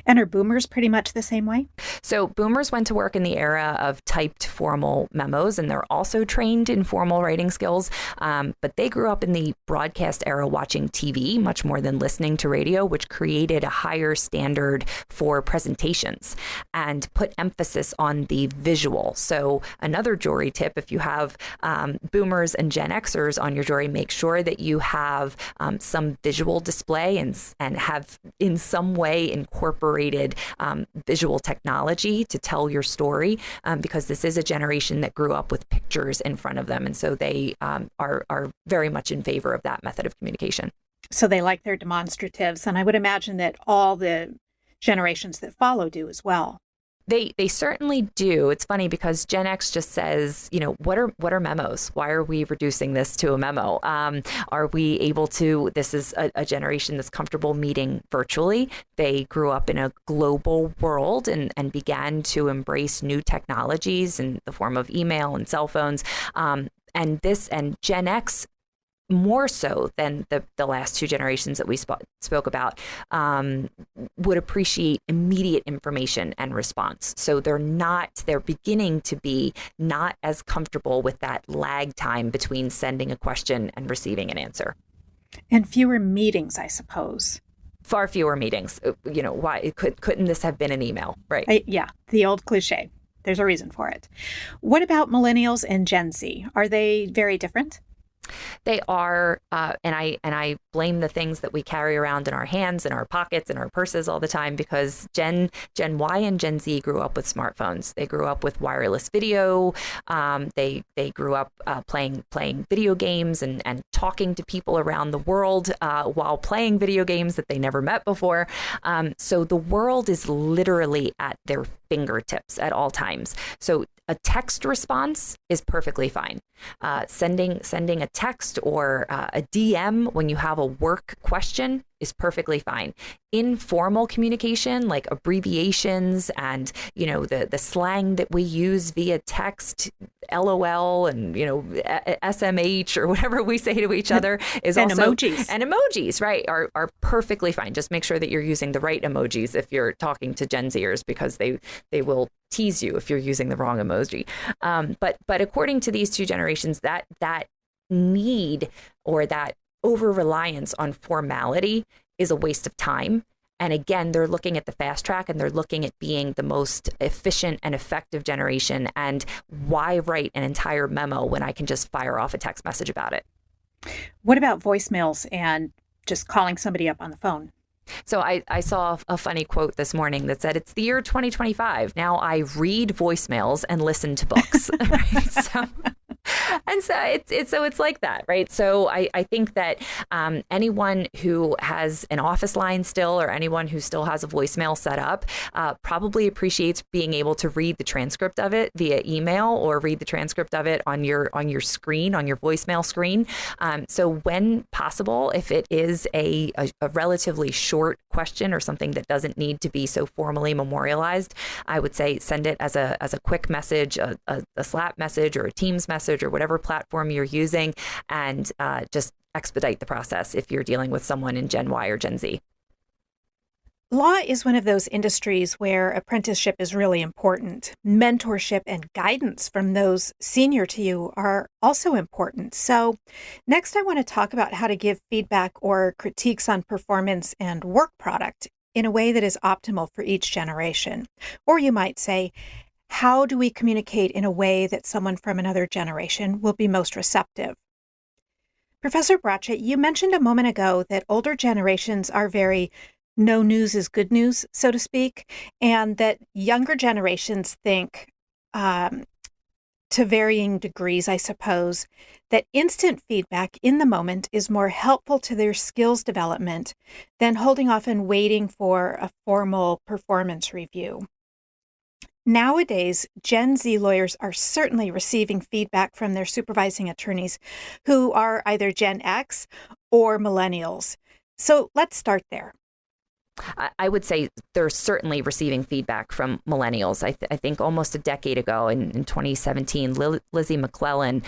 And are boomers pretty much the same way? So boomers went to work in the era of typed formal memos, and they're also trained in formal writing skills. But they grew up in the broadcast era watching TV much more than listening to radio, which created a higher standard for presentations and put emphasis on the visual. So another jury tip, if you have boomers and Gen Xers on your jury, make sure that you have some visual display and have in some way incorporated visual technology to tell your story, because this is a generation that grew up with pictures in front of them. And so they are very much in favor of that method of communication. So they like their demonstratives. And I would imagine that all the generations that follow do as well. They certainly do. It's funny because Gen X just says, what are memos? Why are we reducing this to a memo? Are we able to? This is a generation that's comfortable meeting virtually. They grew up in a global world and began to embrace new technologies in the form of email and cell phones. And Gen X, more so than the last two generations that we spoke about, would appreciate immediate information and response. So they're beginning to be not as comfortable with that lag time between sending a question and receiving an answer. And fewer meetings, I suppose. Far fewer meetings. Why couldn't this have been an email? Right. Yeah, the old cliche. There's a reason for it. What about millennials and Gen Z? Are they very different? They are, and I blame the things that we carry around in our hands, in our pockets, in our purses all the time, because Gen Y and Gen Z grew up with smartphones. They grew up with wireless video. They grew up playing video games and talking to people around the world while playing video games that they never met before. So the world is literally at their fingertips at all times. So a text response is perfectly fine. Sending a text or a DM when you have a work question is perfectly fine. Informal communication, like abbreviations and the slang that we use via text, LOL and SMH or whatever we say to each other, is and also emojis. And emojis, right, are perfectly fine. Just make sure that you're using the right emojis if you're talking to Gen Zers, because they will tease you if you're using the wrong emoji. But according to these two generations, that need or that over-reliance on formality is a waste of time. And again, they're looking at the fast track and they're looking at being the most efficient and effective generation. And why write an entire memo when I can just fire off a text message about it? What about voicemails and just calling somebody up on the phone? So I saw a funny quote this morning that said, it's the year 2025. Now I read voicemails and listen to books. Right? So it's like that, right? So I think that anyone who has an office line still, or anyone who still has a voicemail set up, probably appreciates being able to read the transcript of it via email, or read the transcript of it on your screen, on your voicemail screen. So when possible, if it is a relatively short question or something that doesn't need to be so formally memorialized, I would say send it as a quick message, a Slack message or a Teams message or whatever platform you're using, and just expedite the process if you're dealing with someone in Gen Y or Gen Z. Law is one of those industries where apprenticeship is really important. Mentorship and guidance from those senior to you are also important. So next, I want to talk about how to give feedback or critiques on performance and work product in a way that is optimal for each generation. Or you might say, how do we communicate in a way that someone from another generation will be most receptive? Professor Braccia, you mentioned a moment ago that older generations are very no news is good news, so to speak, and that younger generations think, to varying degrees, I suppose, that instant feedback in the moment is more helpful to their skills development than holding off and waiting for a formal performance review. Nowadays, Gen Z lawyers are certainly receiving feedback from their supervising attorneys who are either Gen X or millennials. So let's start there. I would say they're certainly receiving feedback from millennials. I think almost a decade ago in 2017, Lizzie McClellan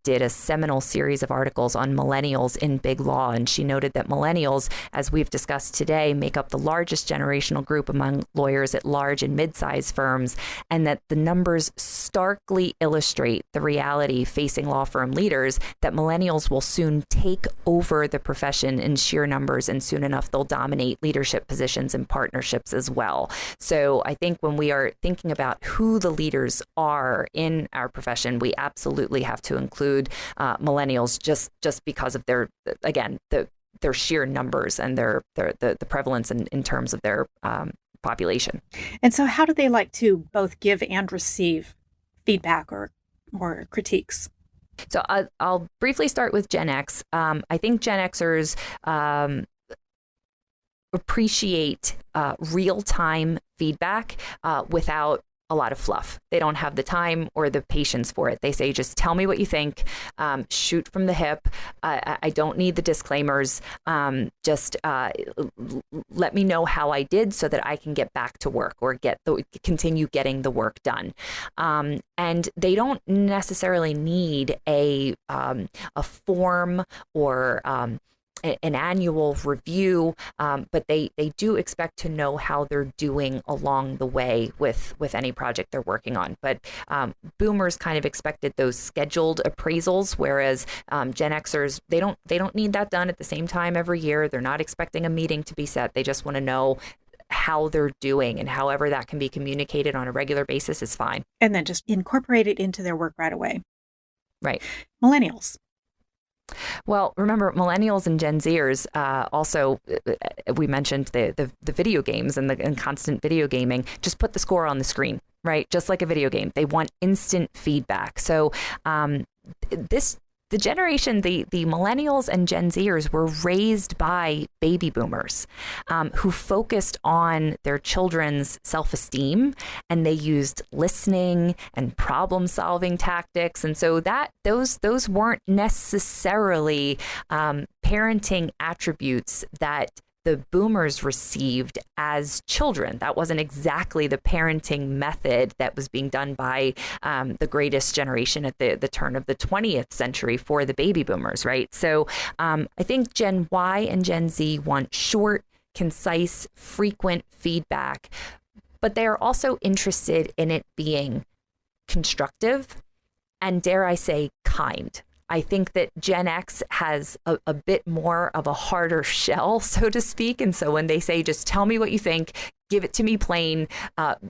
did a seminal series of articles on millennials in big law. And she noted that millennials, as we've discussed today, make up the largest generational group among lawyers at large and mid-sized firms, and that the numbers starkly illustrate the reality facing law firm leaders that millennials will soon take over the profession in sheer numbers, and soon enough they'll dominate leadership positions and partnerships as well. So I think when we are thinking about who the leaders are in our profession, we absolutely have to include millennials just because of their sheer numbers and the prevalence in terms of their population. And so how do they like to both give and receive feedback or critiques? So I'll briefly start with Gen X. I think Gen Xers appreciate real-time feedback without a lot of fluff. They don't have the time or the patience for it. They say, just tell me what you think, shoot from the hip. I don't need the disclaimers. Just let me know how I did so that I can get back to work or continue getting the work done. And they don't necessarily need a form or an annual review, but they do expect to know how they're doing along the way with any project they're working on. But boomers kind of expected those scheduled appraisals, whereas Gen Xers, they don't need that done at the same time every year. They're not expecting a meeting to be set. They just want to know how they're doing, and however that can be communicated on a regular basis is fine. And then just incorporate it into their work right away. Right. Millennials. Well, remember, millennials and Gen Zers also, we mentioned the video games and constant video gaming. Just put the score on the screen, right? Just like a video game. They want instant feedback. So the generation, the millennials and Gen Zers were raised by baby boomers who focused on their children's self-esteem, and they used listening and problem-solving tactics. And so those weren't necessarily parenting attributes that the boomers received as children. That wasn't exactly the parenting method that was being done by the greatest generation at the turn of the 20th century for the baby boomers, right? So I think Gen Y and Gen Z want short, concise, frequent feedback, but they are also interested in it being constructive and, dare I say, kind. I think that Gen X has a bit more of a harder shell, so to speak. And so when they say, just tell me what you think, give it to me plain,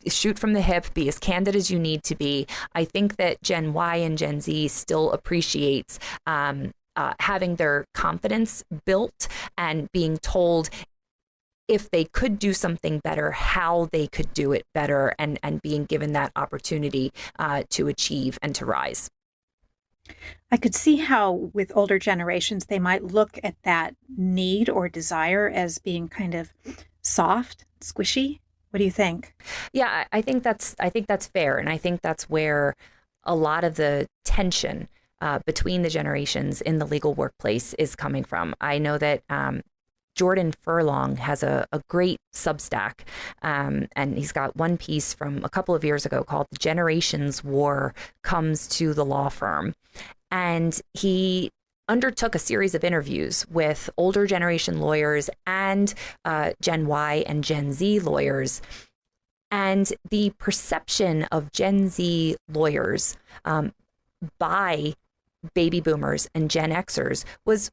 shoot from the hip, be as candid as you need to be, I think that Gen Y and Gen Z still appreciates having their confidence built and being told if they could do something better, how they could do it better, and being given that opportunity to achieve and to rise. I could see how with older generations, they might look at that need or desire as being kind of soft, squishy. What do you think? Yeah, I think that's fair. And I think that's where a lot of the tension between the generations in the legal workplace is coming from. I know that Jordan Furlong has a great Substack, and he's got one piece from a couple of years ago called "The Generations War Comes to the Law Firm." And he undertook a series of interviews with older generation lawyers and Gen Y and Gen Z lawyers. And the perception of Gen Z lawyers by baby boomers and Gen Xers was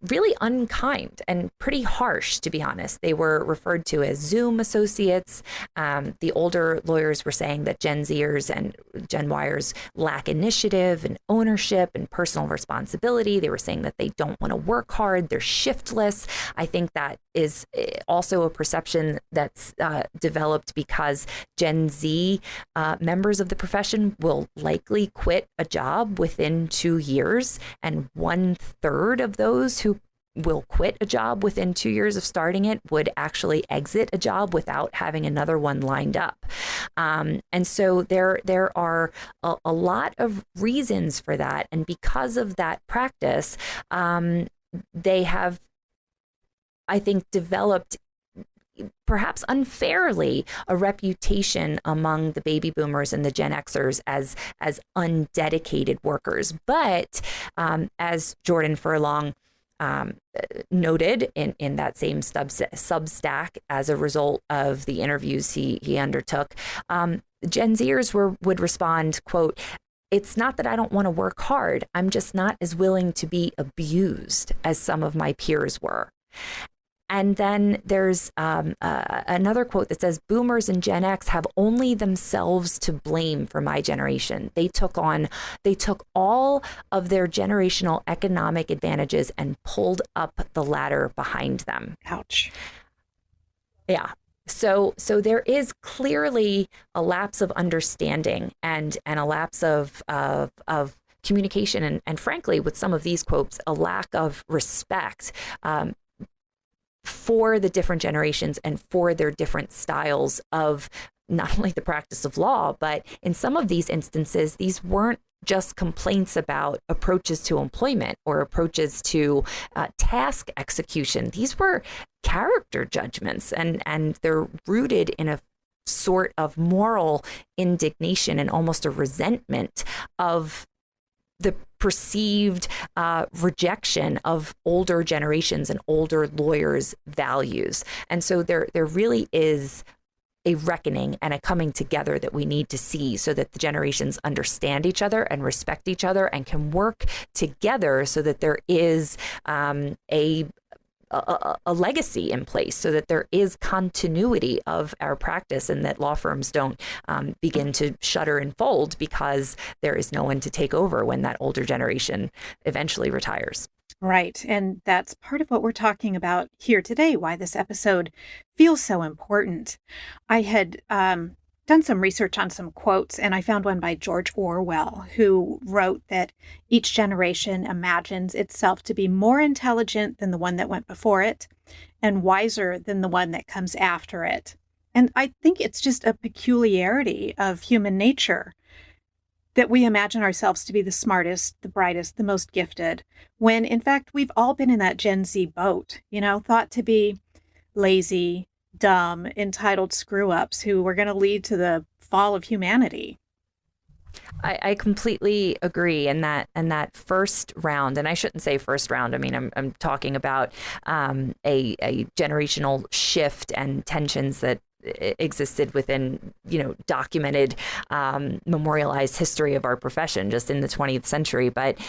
really unkind and pretty harsh, to be honest. They were referred to as Zoom associates. The older lawyers were saying that Gen Zers and Gen Yers lack initiative and ownership and personal responsibility. They were saying that they don't want to work hard. They're shiftless. I think that is also a perception that's developed because Gen Z members of the profession will likely quit a job within 2 years, and 1/3 of those who will quit a job within 2 years of starting it would actually exit a job without having another one lined up. And so there are a lot of reasons for that. And because of that practice, they have, I think, developed perhaps unfairly a reputation among the baby boomers and the Gen Xers as undedicated workers. But as Jordan Furlong noted in that same Substack, as a result of the interviews he undertook, Gen Zers would respond, quote, "It's not that I don't want to work hard. I'm just not as willing to be abused as some of my peers were." And then there's another quote that says, "Boomers and Gen X have only themselves to blame for my generation. They took all of their generational economic advantages and pulled up the ladder behind them." Ouch. Yeah. So there is clearly a lapse of understanding and a lapse of communication and frankly, with some of these quotes, a lack of respect for the different generations and for their different styles of not only the practice of law, but in some of these instances, these weren't just complaints about approaches to employment or approaches to task execution. These were character judgments, and they're rooted in a sort of moral indignation and almost a resentment of the perceived rejection of older generations and older lawyers' values. And so there really is a reckoning and a coming together that we need to see so that the generations understand each other and respect each other and can work together so that there is a legacy in place, so that there is continuity of our practice and that law firms don't begin to shutter and fold because there is no one to take over when that older generation eventually retires. Right. And that's part of what we're talking about here today, why this episode feels so important. I had done some research on some quotes, and I found one by George Orwell, who wrote that each generation imagines itself to be more intelligent than the one that went before it and wiser than the one that comes after it. And I think it's just a peculiarity of human nature that we imagine ourselves to be the smartest, the brightest, the most gifted, when in fact we've all been in that Gen Z boat, thought to be lazy, dumb, entitled screw-ups who were going to lead to the fall of humanity. I completely agree. And that first round, and I shouldn't say first round, I mean, I'm talking about a generational shift and tensions that existed within, documented, memorialized history of our profession just in the 20th century. But,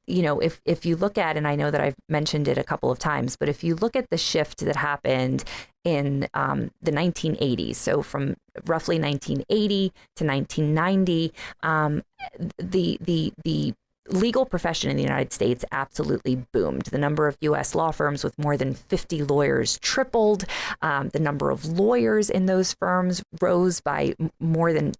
if you look at, and I know that I've mentioned it a couple of times, but if you look at the shift that happened in the 1980s, so from roughly 1980 to 1990, the legal profession in the United States absolutely boomed. The number of U.S. law firms with more than 50 lawyers tripled. The number of lawyers in those firms rose by more than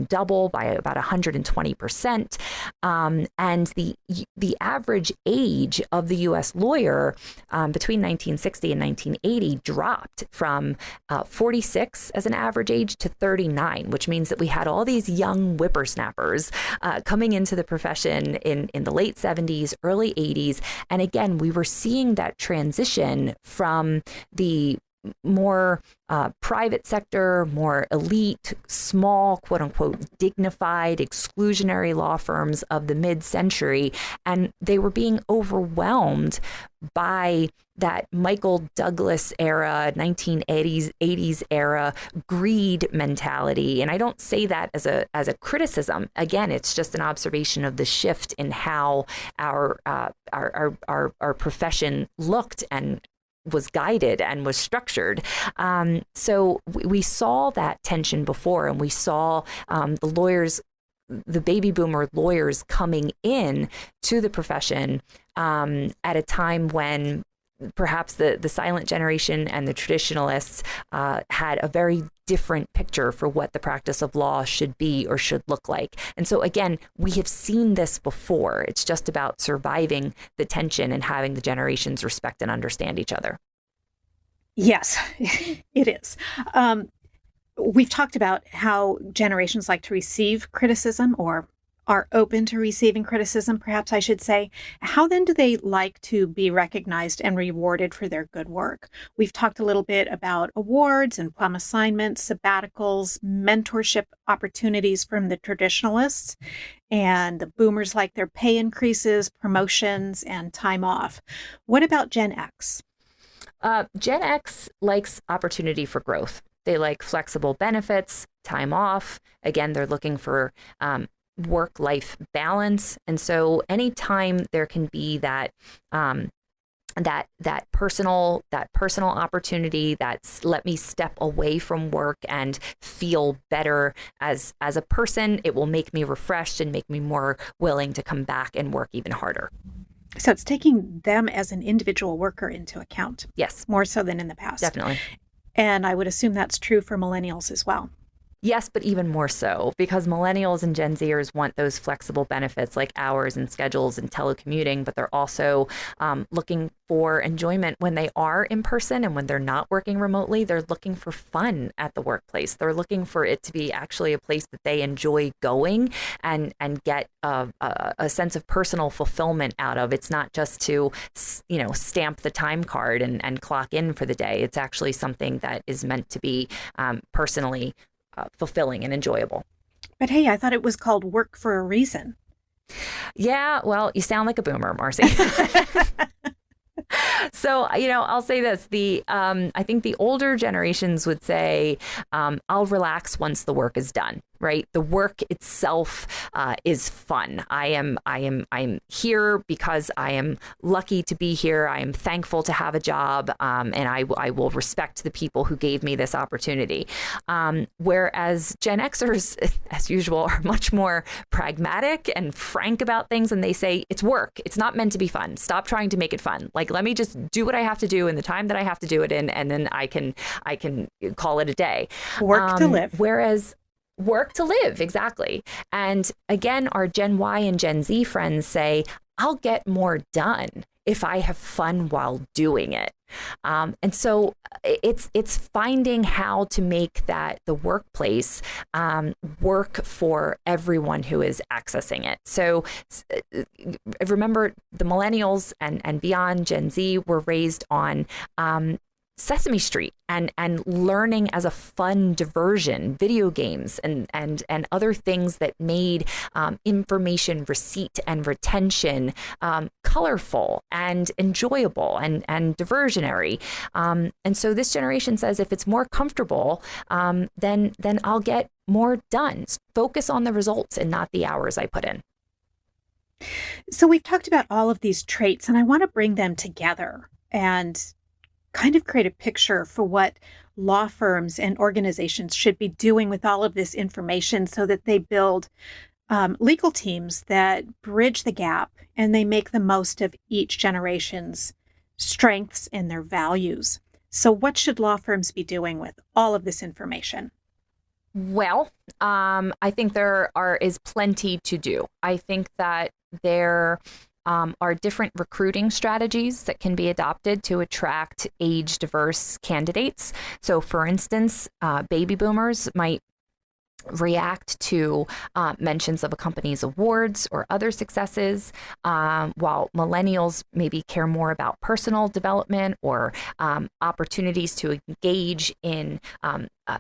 double, by about 120%. And the average age of the U.S. lawyer between 1960 and 1980 dropped from 46 as an average age to 39, which means that we had all these young whippersnappers coming into the profession in the late 70s, early 80s. And again, we were seeing that transition from the more private sector, more elite, small, quote unquote, dignified, exclusionary law firms of the mid-century. And they were being overwhelmed by that Michael Douglas era, 1980s era greed mentality. And I don't say that as a criticism. Again, it's just an observation of the shift in how our profession looked and was guided and was structured. So we saw that tension before, and we saw the baby boomer lawyers coming in to the profession at a time when perhaps the silent generation and the traditionalists had a very different picture for what the practice of law should be or should look like. And so again, we have seen this before. It's just about surviving the tension and having the generations respect and understand each other. Yes, it is. We've talked about how generations like to receive criticism, or are open to receiving criticism, perhaps I should say. How then do they like to be recognized and rewarded for their good work? We've talked a little bit about awards and plum assignments, sabbaticals, mentorship opportunities from the traditionalists, and the boomers like their pay increases, promotions, and time off. What about Gen X? Gen X likes opportunity for growth. They like flexible benefits, time off. Again, they're looking for work-life balance. And so anytime there can be that that personal opportunity, that's let me step away from work and feel better as a person, it will make me refreshed and make me more willing to come back and work even harder. So it's taking them as an individual worker into account. Yes. More so than in the past. Definitely. And I would assume that's true for millennials as well. Yes, but even more so, because millennials and Gen Zers want those flexible benefits like hours and schedules and telecommuting, but they're also looking for enjoyment when they are in person, and when they're not working remotely, they're looking for fun at the workplace. They're looking for it to be actually a place that they enjoy going and get a sense of personal fulfillment out of. It's not just to, stamp the time card and clock in for the day. It's actually something that is meant to be personally fulfilling and enjoyable. But hey, I thought it was called work for a reason. Yeah, well, you sound like a boomer, Marcy. So, I'll say this, I think the older generations would say, I'll relax once the work is done, right? The work itself is fun. I'm here because I am lucky to be here. I am thankful to have a job, and I will respect the people who gave me this opportunity. Whereas Gen Xers, as usual, are much more pragmatic and frank about things, and they say, it's work. It's not meant to be fun. Stop trying to make it fun. Like, let me just do what I have to do in the time that I have to do it in, and then I can call it a day. Work to live. Whereas work to live, exactly. And again, our Gen Y and Gen Z friends say, I'll get more done if I have fun while doing it. And so it's finding how to make that the workplace work for everyone who is accessing it. So remember, the millennials and beyond, Gen Z, were raised on Sesame Street and learning as a fun diversion, video games and other things that made information receipt and retention colorful and enjoyable and diversionary. And so this generation says, if it's more comfortable, then I'll get more done. Focus on the results and not the hours I put in. So we've talked about all of these traits, and I want to bring them together and kind of create a picture for what law firms and organizations should be doing with all of this information, so that they build legal teams that bridge the gap and they make the most of each generation's strengths and their values. So what should law firms be doing with all of this information? Well, I think there is plenty to do. I think that there are different recruiting strategies that can be adopted to attract age-diverse candidates. So, for instance, baby boomers might react to mentions of a company's awards or other successes, while millennials maybe care more about personal development or opportunities to engage in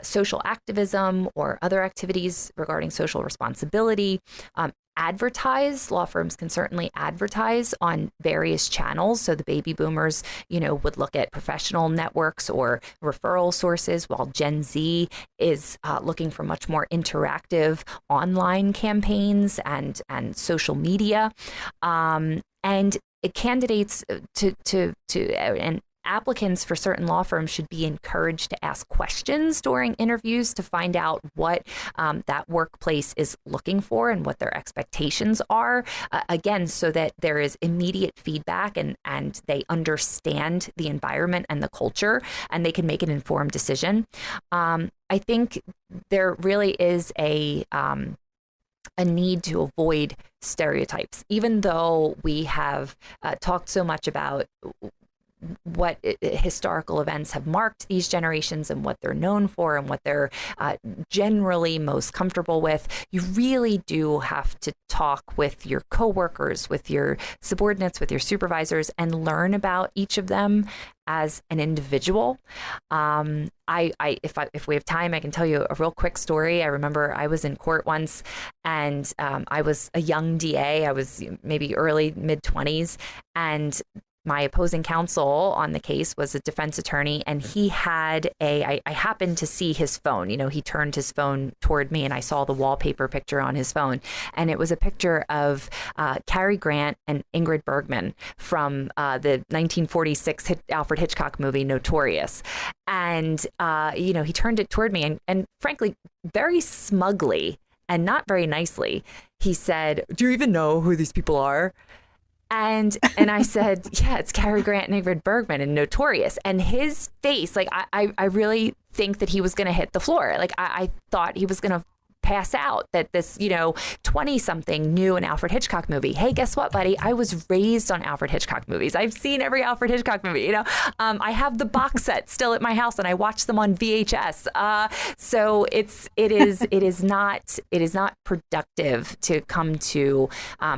social activism or other activities regarding social responsibility. Law firms can certainly advertise on various channels. So the baby boomers, would look at professional networks or referral sources, while Gen Z is looking for much more interactive online campaigns and social media. And candidates and applicants for certain law firms should be encouraged to ask questions during interviews to find out what that workplace is looking for and what their expectations are, again, so that there is immediate feedback and they understand the environment and the culture, and they can make an informed decision. I think there really is a need to avoid stereotypes, even though we have talked so much about what historical events have marked these generations and what they're known for and what they're generally most comfortable with. You really do have to talk with your coworkers, with your subordinates, with your supervisors, and learn about each of them as an individual. If we have time, I can tell you a real quick story. I remember I was in court once, and I was a young DA. I was maybe early mid-20s, and my opposing counsel on the case was a defense attorney, and he had I happened to see his phone. He turned his phone toward me, and I saw the wallpaper picture on his phone. And it was a picture of Cary Grant and Ingrid Bergman from the 1946 Alfred Hitchcock movie, Notorious. And, he turned it toward me, and frankly, very smugly and not very nicely, he said, "Do you even know who these people are?" And I said, "Yeah, it's Cary Grant and Ingrid Bergman and Notorious." And his face, like, I really think that he was going to hit the floor. Like, I thought he was going to pass out, that this, 20-something knew an Alfred Hitchcock movie. Hey, guess what, buddy? I was raised on Alfred Hitchcock movies. I've seen every Alfred Hitchcock movie. I have the box set still at my house, and I watch them on VHS. So it is not productive to come to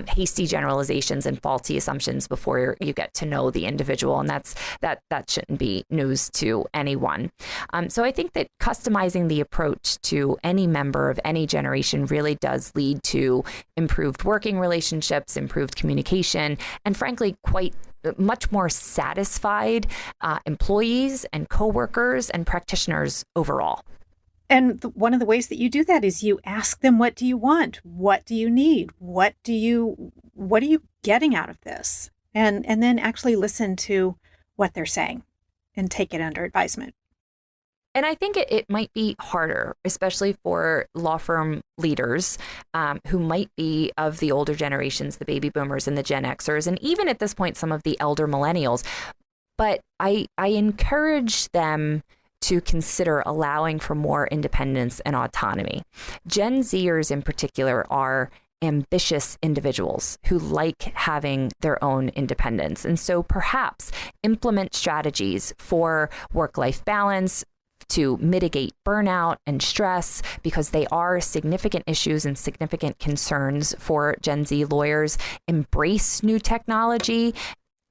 hasty generalizations and faulty assumptions before you get to know the individual, and that shouldn't be news to anyone. So I think that customizing the approach to any member of any generation really does lead to improved working relationships, improved communication, and frankly, quite much more satisfied employees and coworkers and practitioners overall. And one of the ways that you do that is you ask them, what do you want? What do you need? What are you getting out of this? And then actually listen to what they're saying and take it under advisement. And I think it might be harder, especially for law firm leaders who might be of the older generations, the baby boomers and the Gen Xers, and even at this point, some of the elder millennials. But I encourage them to consider allowing for more independence and autonomy. Gen Zers in particular are ambitious individuals who like having their own independence. And so perhaps implement strategies for work-life balance, to mitigate burnout and stress, because they are significant issues and significant concerns for Gen Z lawyers. Embrace new technology,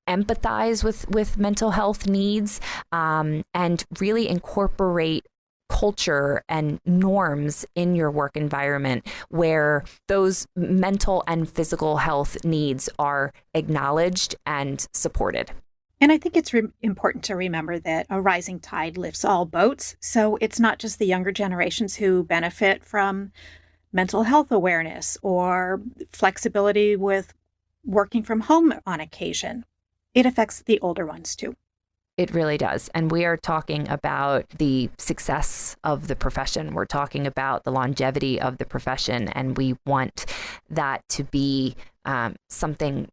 empathize with mental health needs, and really incorporate culture and norms in your work environment where those mental and physical health needs are acknowledged and supported. And I think it's important to remember that a rising tide lifts all boats. So it's not just the younger generations who benefit from mental health awareness or flexibility with working from home on occasion. It affects the older ones too. It really does. And we are talking about the success of the profession. We're talking about the longevity of the profession. And we want that to be something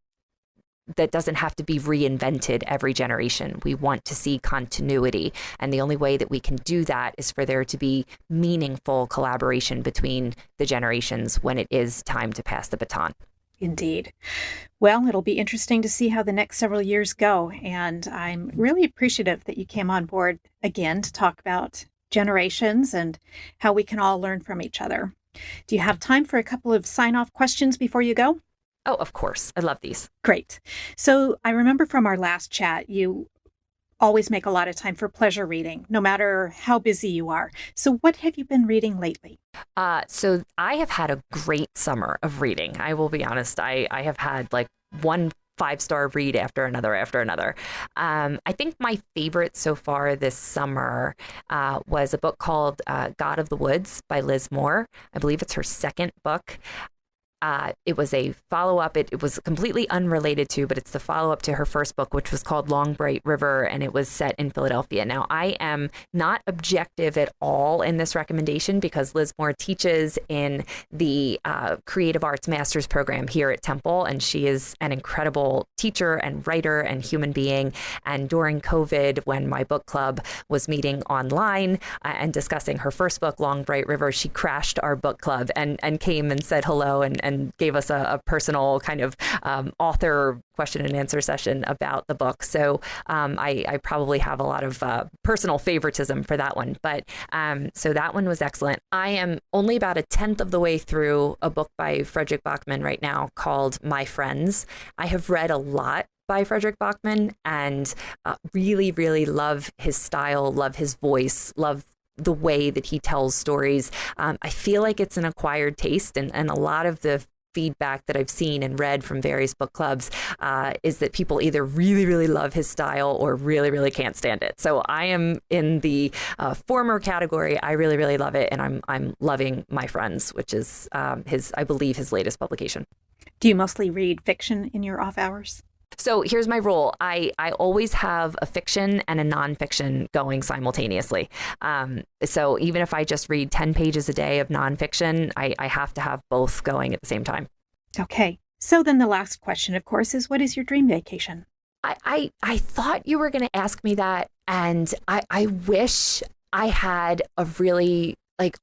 that doesn't have to be reinvented every generation. We want to see continuity. And the only way that we can do that is for there to be meaningful collaboration between the generations when it is time to pass the baton. Indeed. Well, it'll be interesting to see how the next several years go. And I'm really appreciative that you came on board again to talk about generations and how we can all learn from each other. Do you have time for a couple of sign-off questions before you go? Oh, of course. I love these. Great. So I remember from our last chat, you always make a lot of time for pleasure reading, no matter how busy you are. So what have you been reading lately? So I have had a great summer of reading. I will be honest. I have had like one 5-star read after another. I think my favorite so far this summer was a book called God of the Woods by Liz Moore. I believe it's her second book. It was a follow-up. It was completely unrelated to, but it's the follow-up to her first book, which was called Long Bright River, and it was set in Philadelphia. Now, I am not objective at all in this recommendation because Liz Moore teaches in the Creative Arts Master's Program here at Temple, and she is an incredible teacher and writer and human being. And during COVID, when my book club was meeting online and discussing her first book, Long Bright River, she crashed our book club and came and said hello and and gave us a personal kind of author question and answer session about the book. So I probably have a lot of personal favoritism for that one. But so that one was excellent. I am only about a tenth of the way through a book by Frederick Bachman right now called My Friends. I have read a lot by Frederick Bachman and really, really love his style, love his voice, love the way that he tells stories. I feel like it's an acquired taste, and a lot of the feedback that I've seen and read from various book clubs is that people either really, really love his style or really, really can't stand it. So I am in the former category. I really, really love it, and I'm loving My Friends, which is I believe his latest publication. Do you mostly read fiction in your off hours? So here's my rule. I always have a fiction and a nonfiction going simultaneously. So even if I just read 10 pages a day of nonfiction, I have to have both going at the same time. Okay. So then the last question, of course, is what is your dream vacation? I thought you were going to ask me that. And I wish I had a really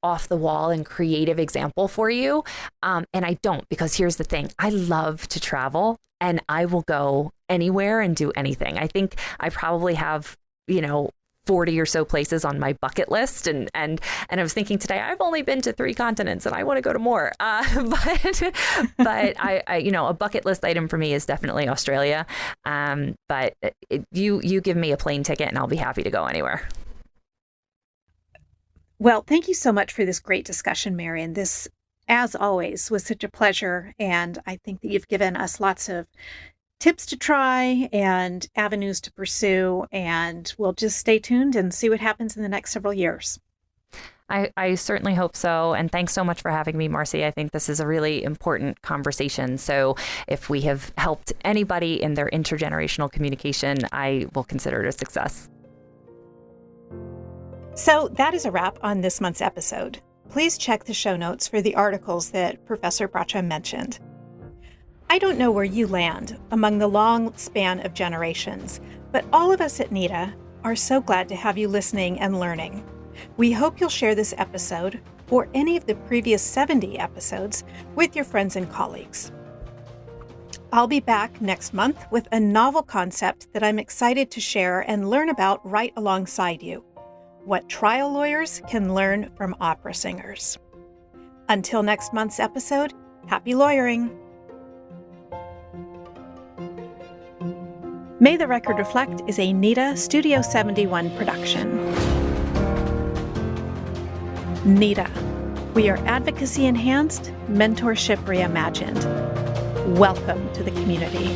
off the wall and creative example for you. And I don't, because here's the thing. I love to travel and I will go anywhere and do anything. I think I probably have, 40 or so places on my bucket list. And I was thinking today, I've only been to 3 continents and I want to go to more. But I a bucket list item for me is definitely Australia. But you give me a plane ticket and I'll be happy to go anywhere. Well, thank you so much for this great discussion, Marian. This, as always, was such a pleasure. And I think that you've given us lots of tips to try and avenues to pursue. And we'll just stay tuned and see what happens in the next several years. I certainly hope so. And thanks so much for having me, Marcy. I think this is a really important conversation. So if we have helped anybody in their intergenerational communication, I will consider it a success. So that is a wrap on this month's episode. Please check the show notes for the articles that Professor Braccia mentioned. I don't know where you land among the long span of generations, but all of us at NITA are so glad to have you listening and learning. We hope you'll share this episode, or any of the previous 70 episodes, with your friends and colleagues. I'll be back next month with a novel concept that I'm excited to share and learn about right alongside you. What trial lawyers can learn from opera singers. Until next month's episode, happy lawyering. May the Record Reflect is a NITA Studio 71 production. NITA. We are advocacy enhanced, mentorship reimagined. Welcome to the community.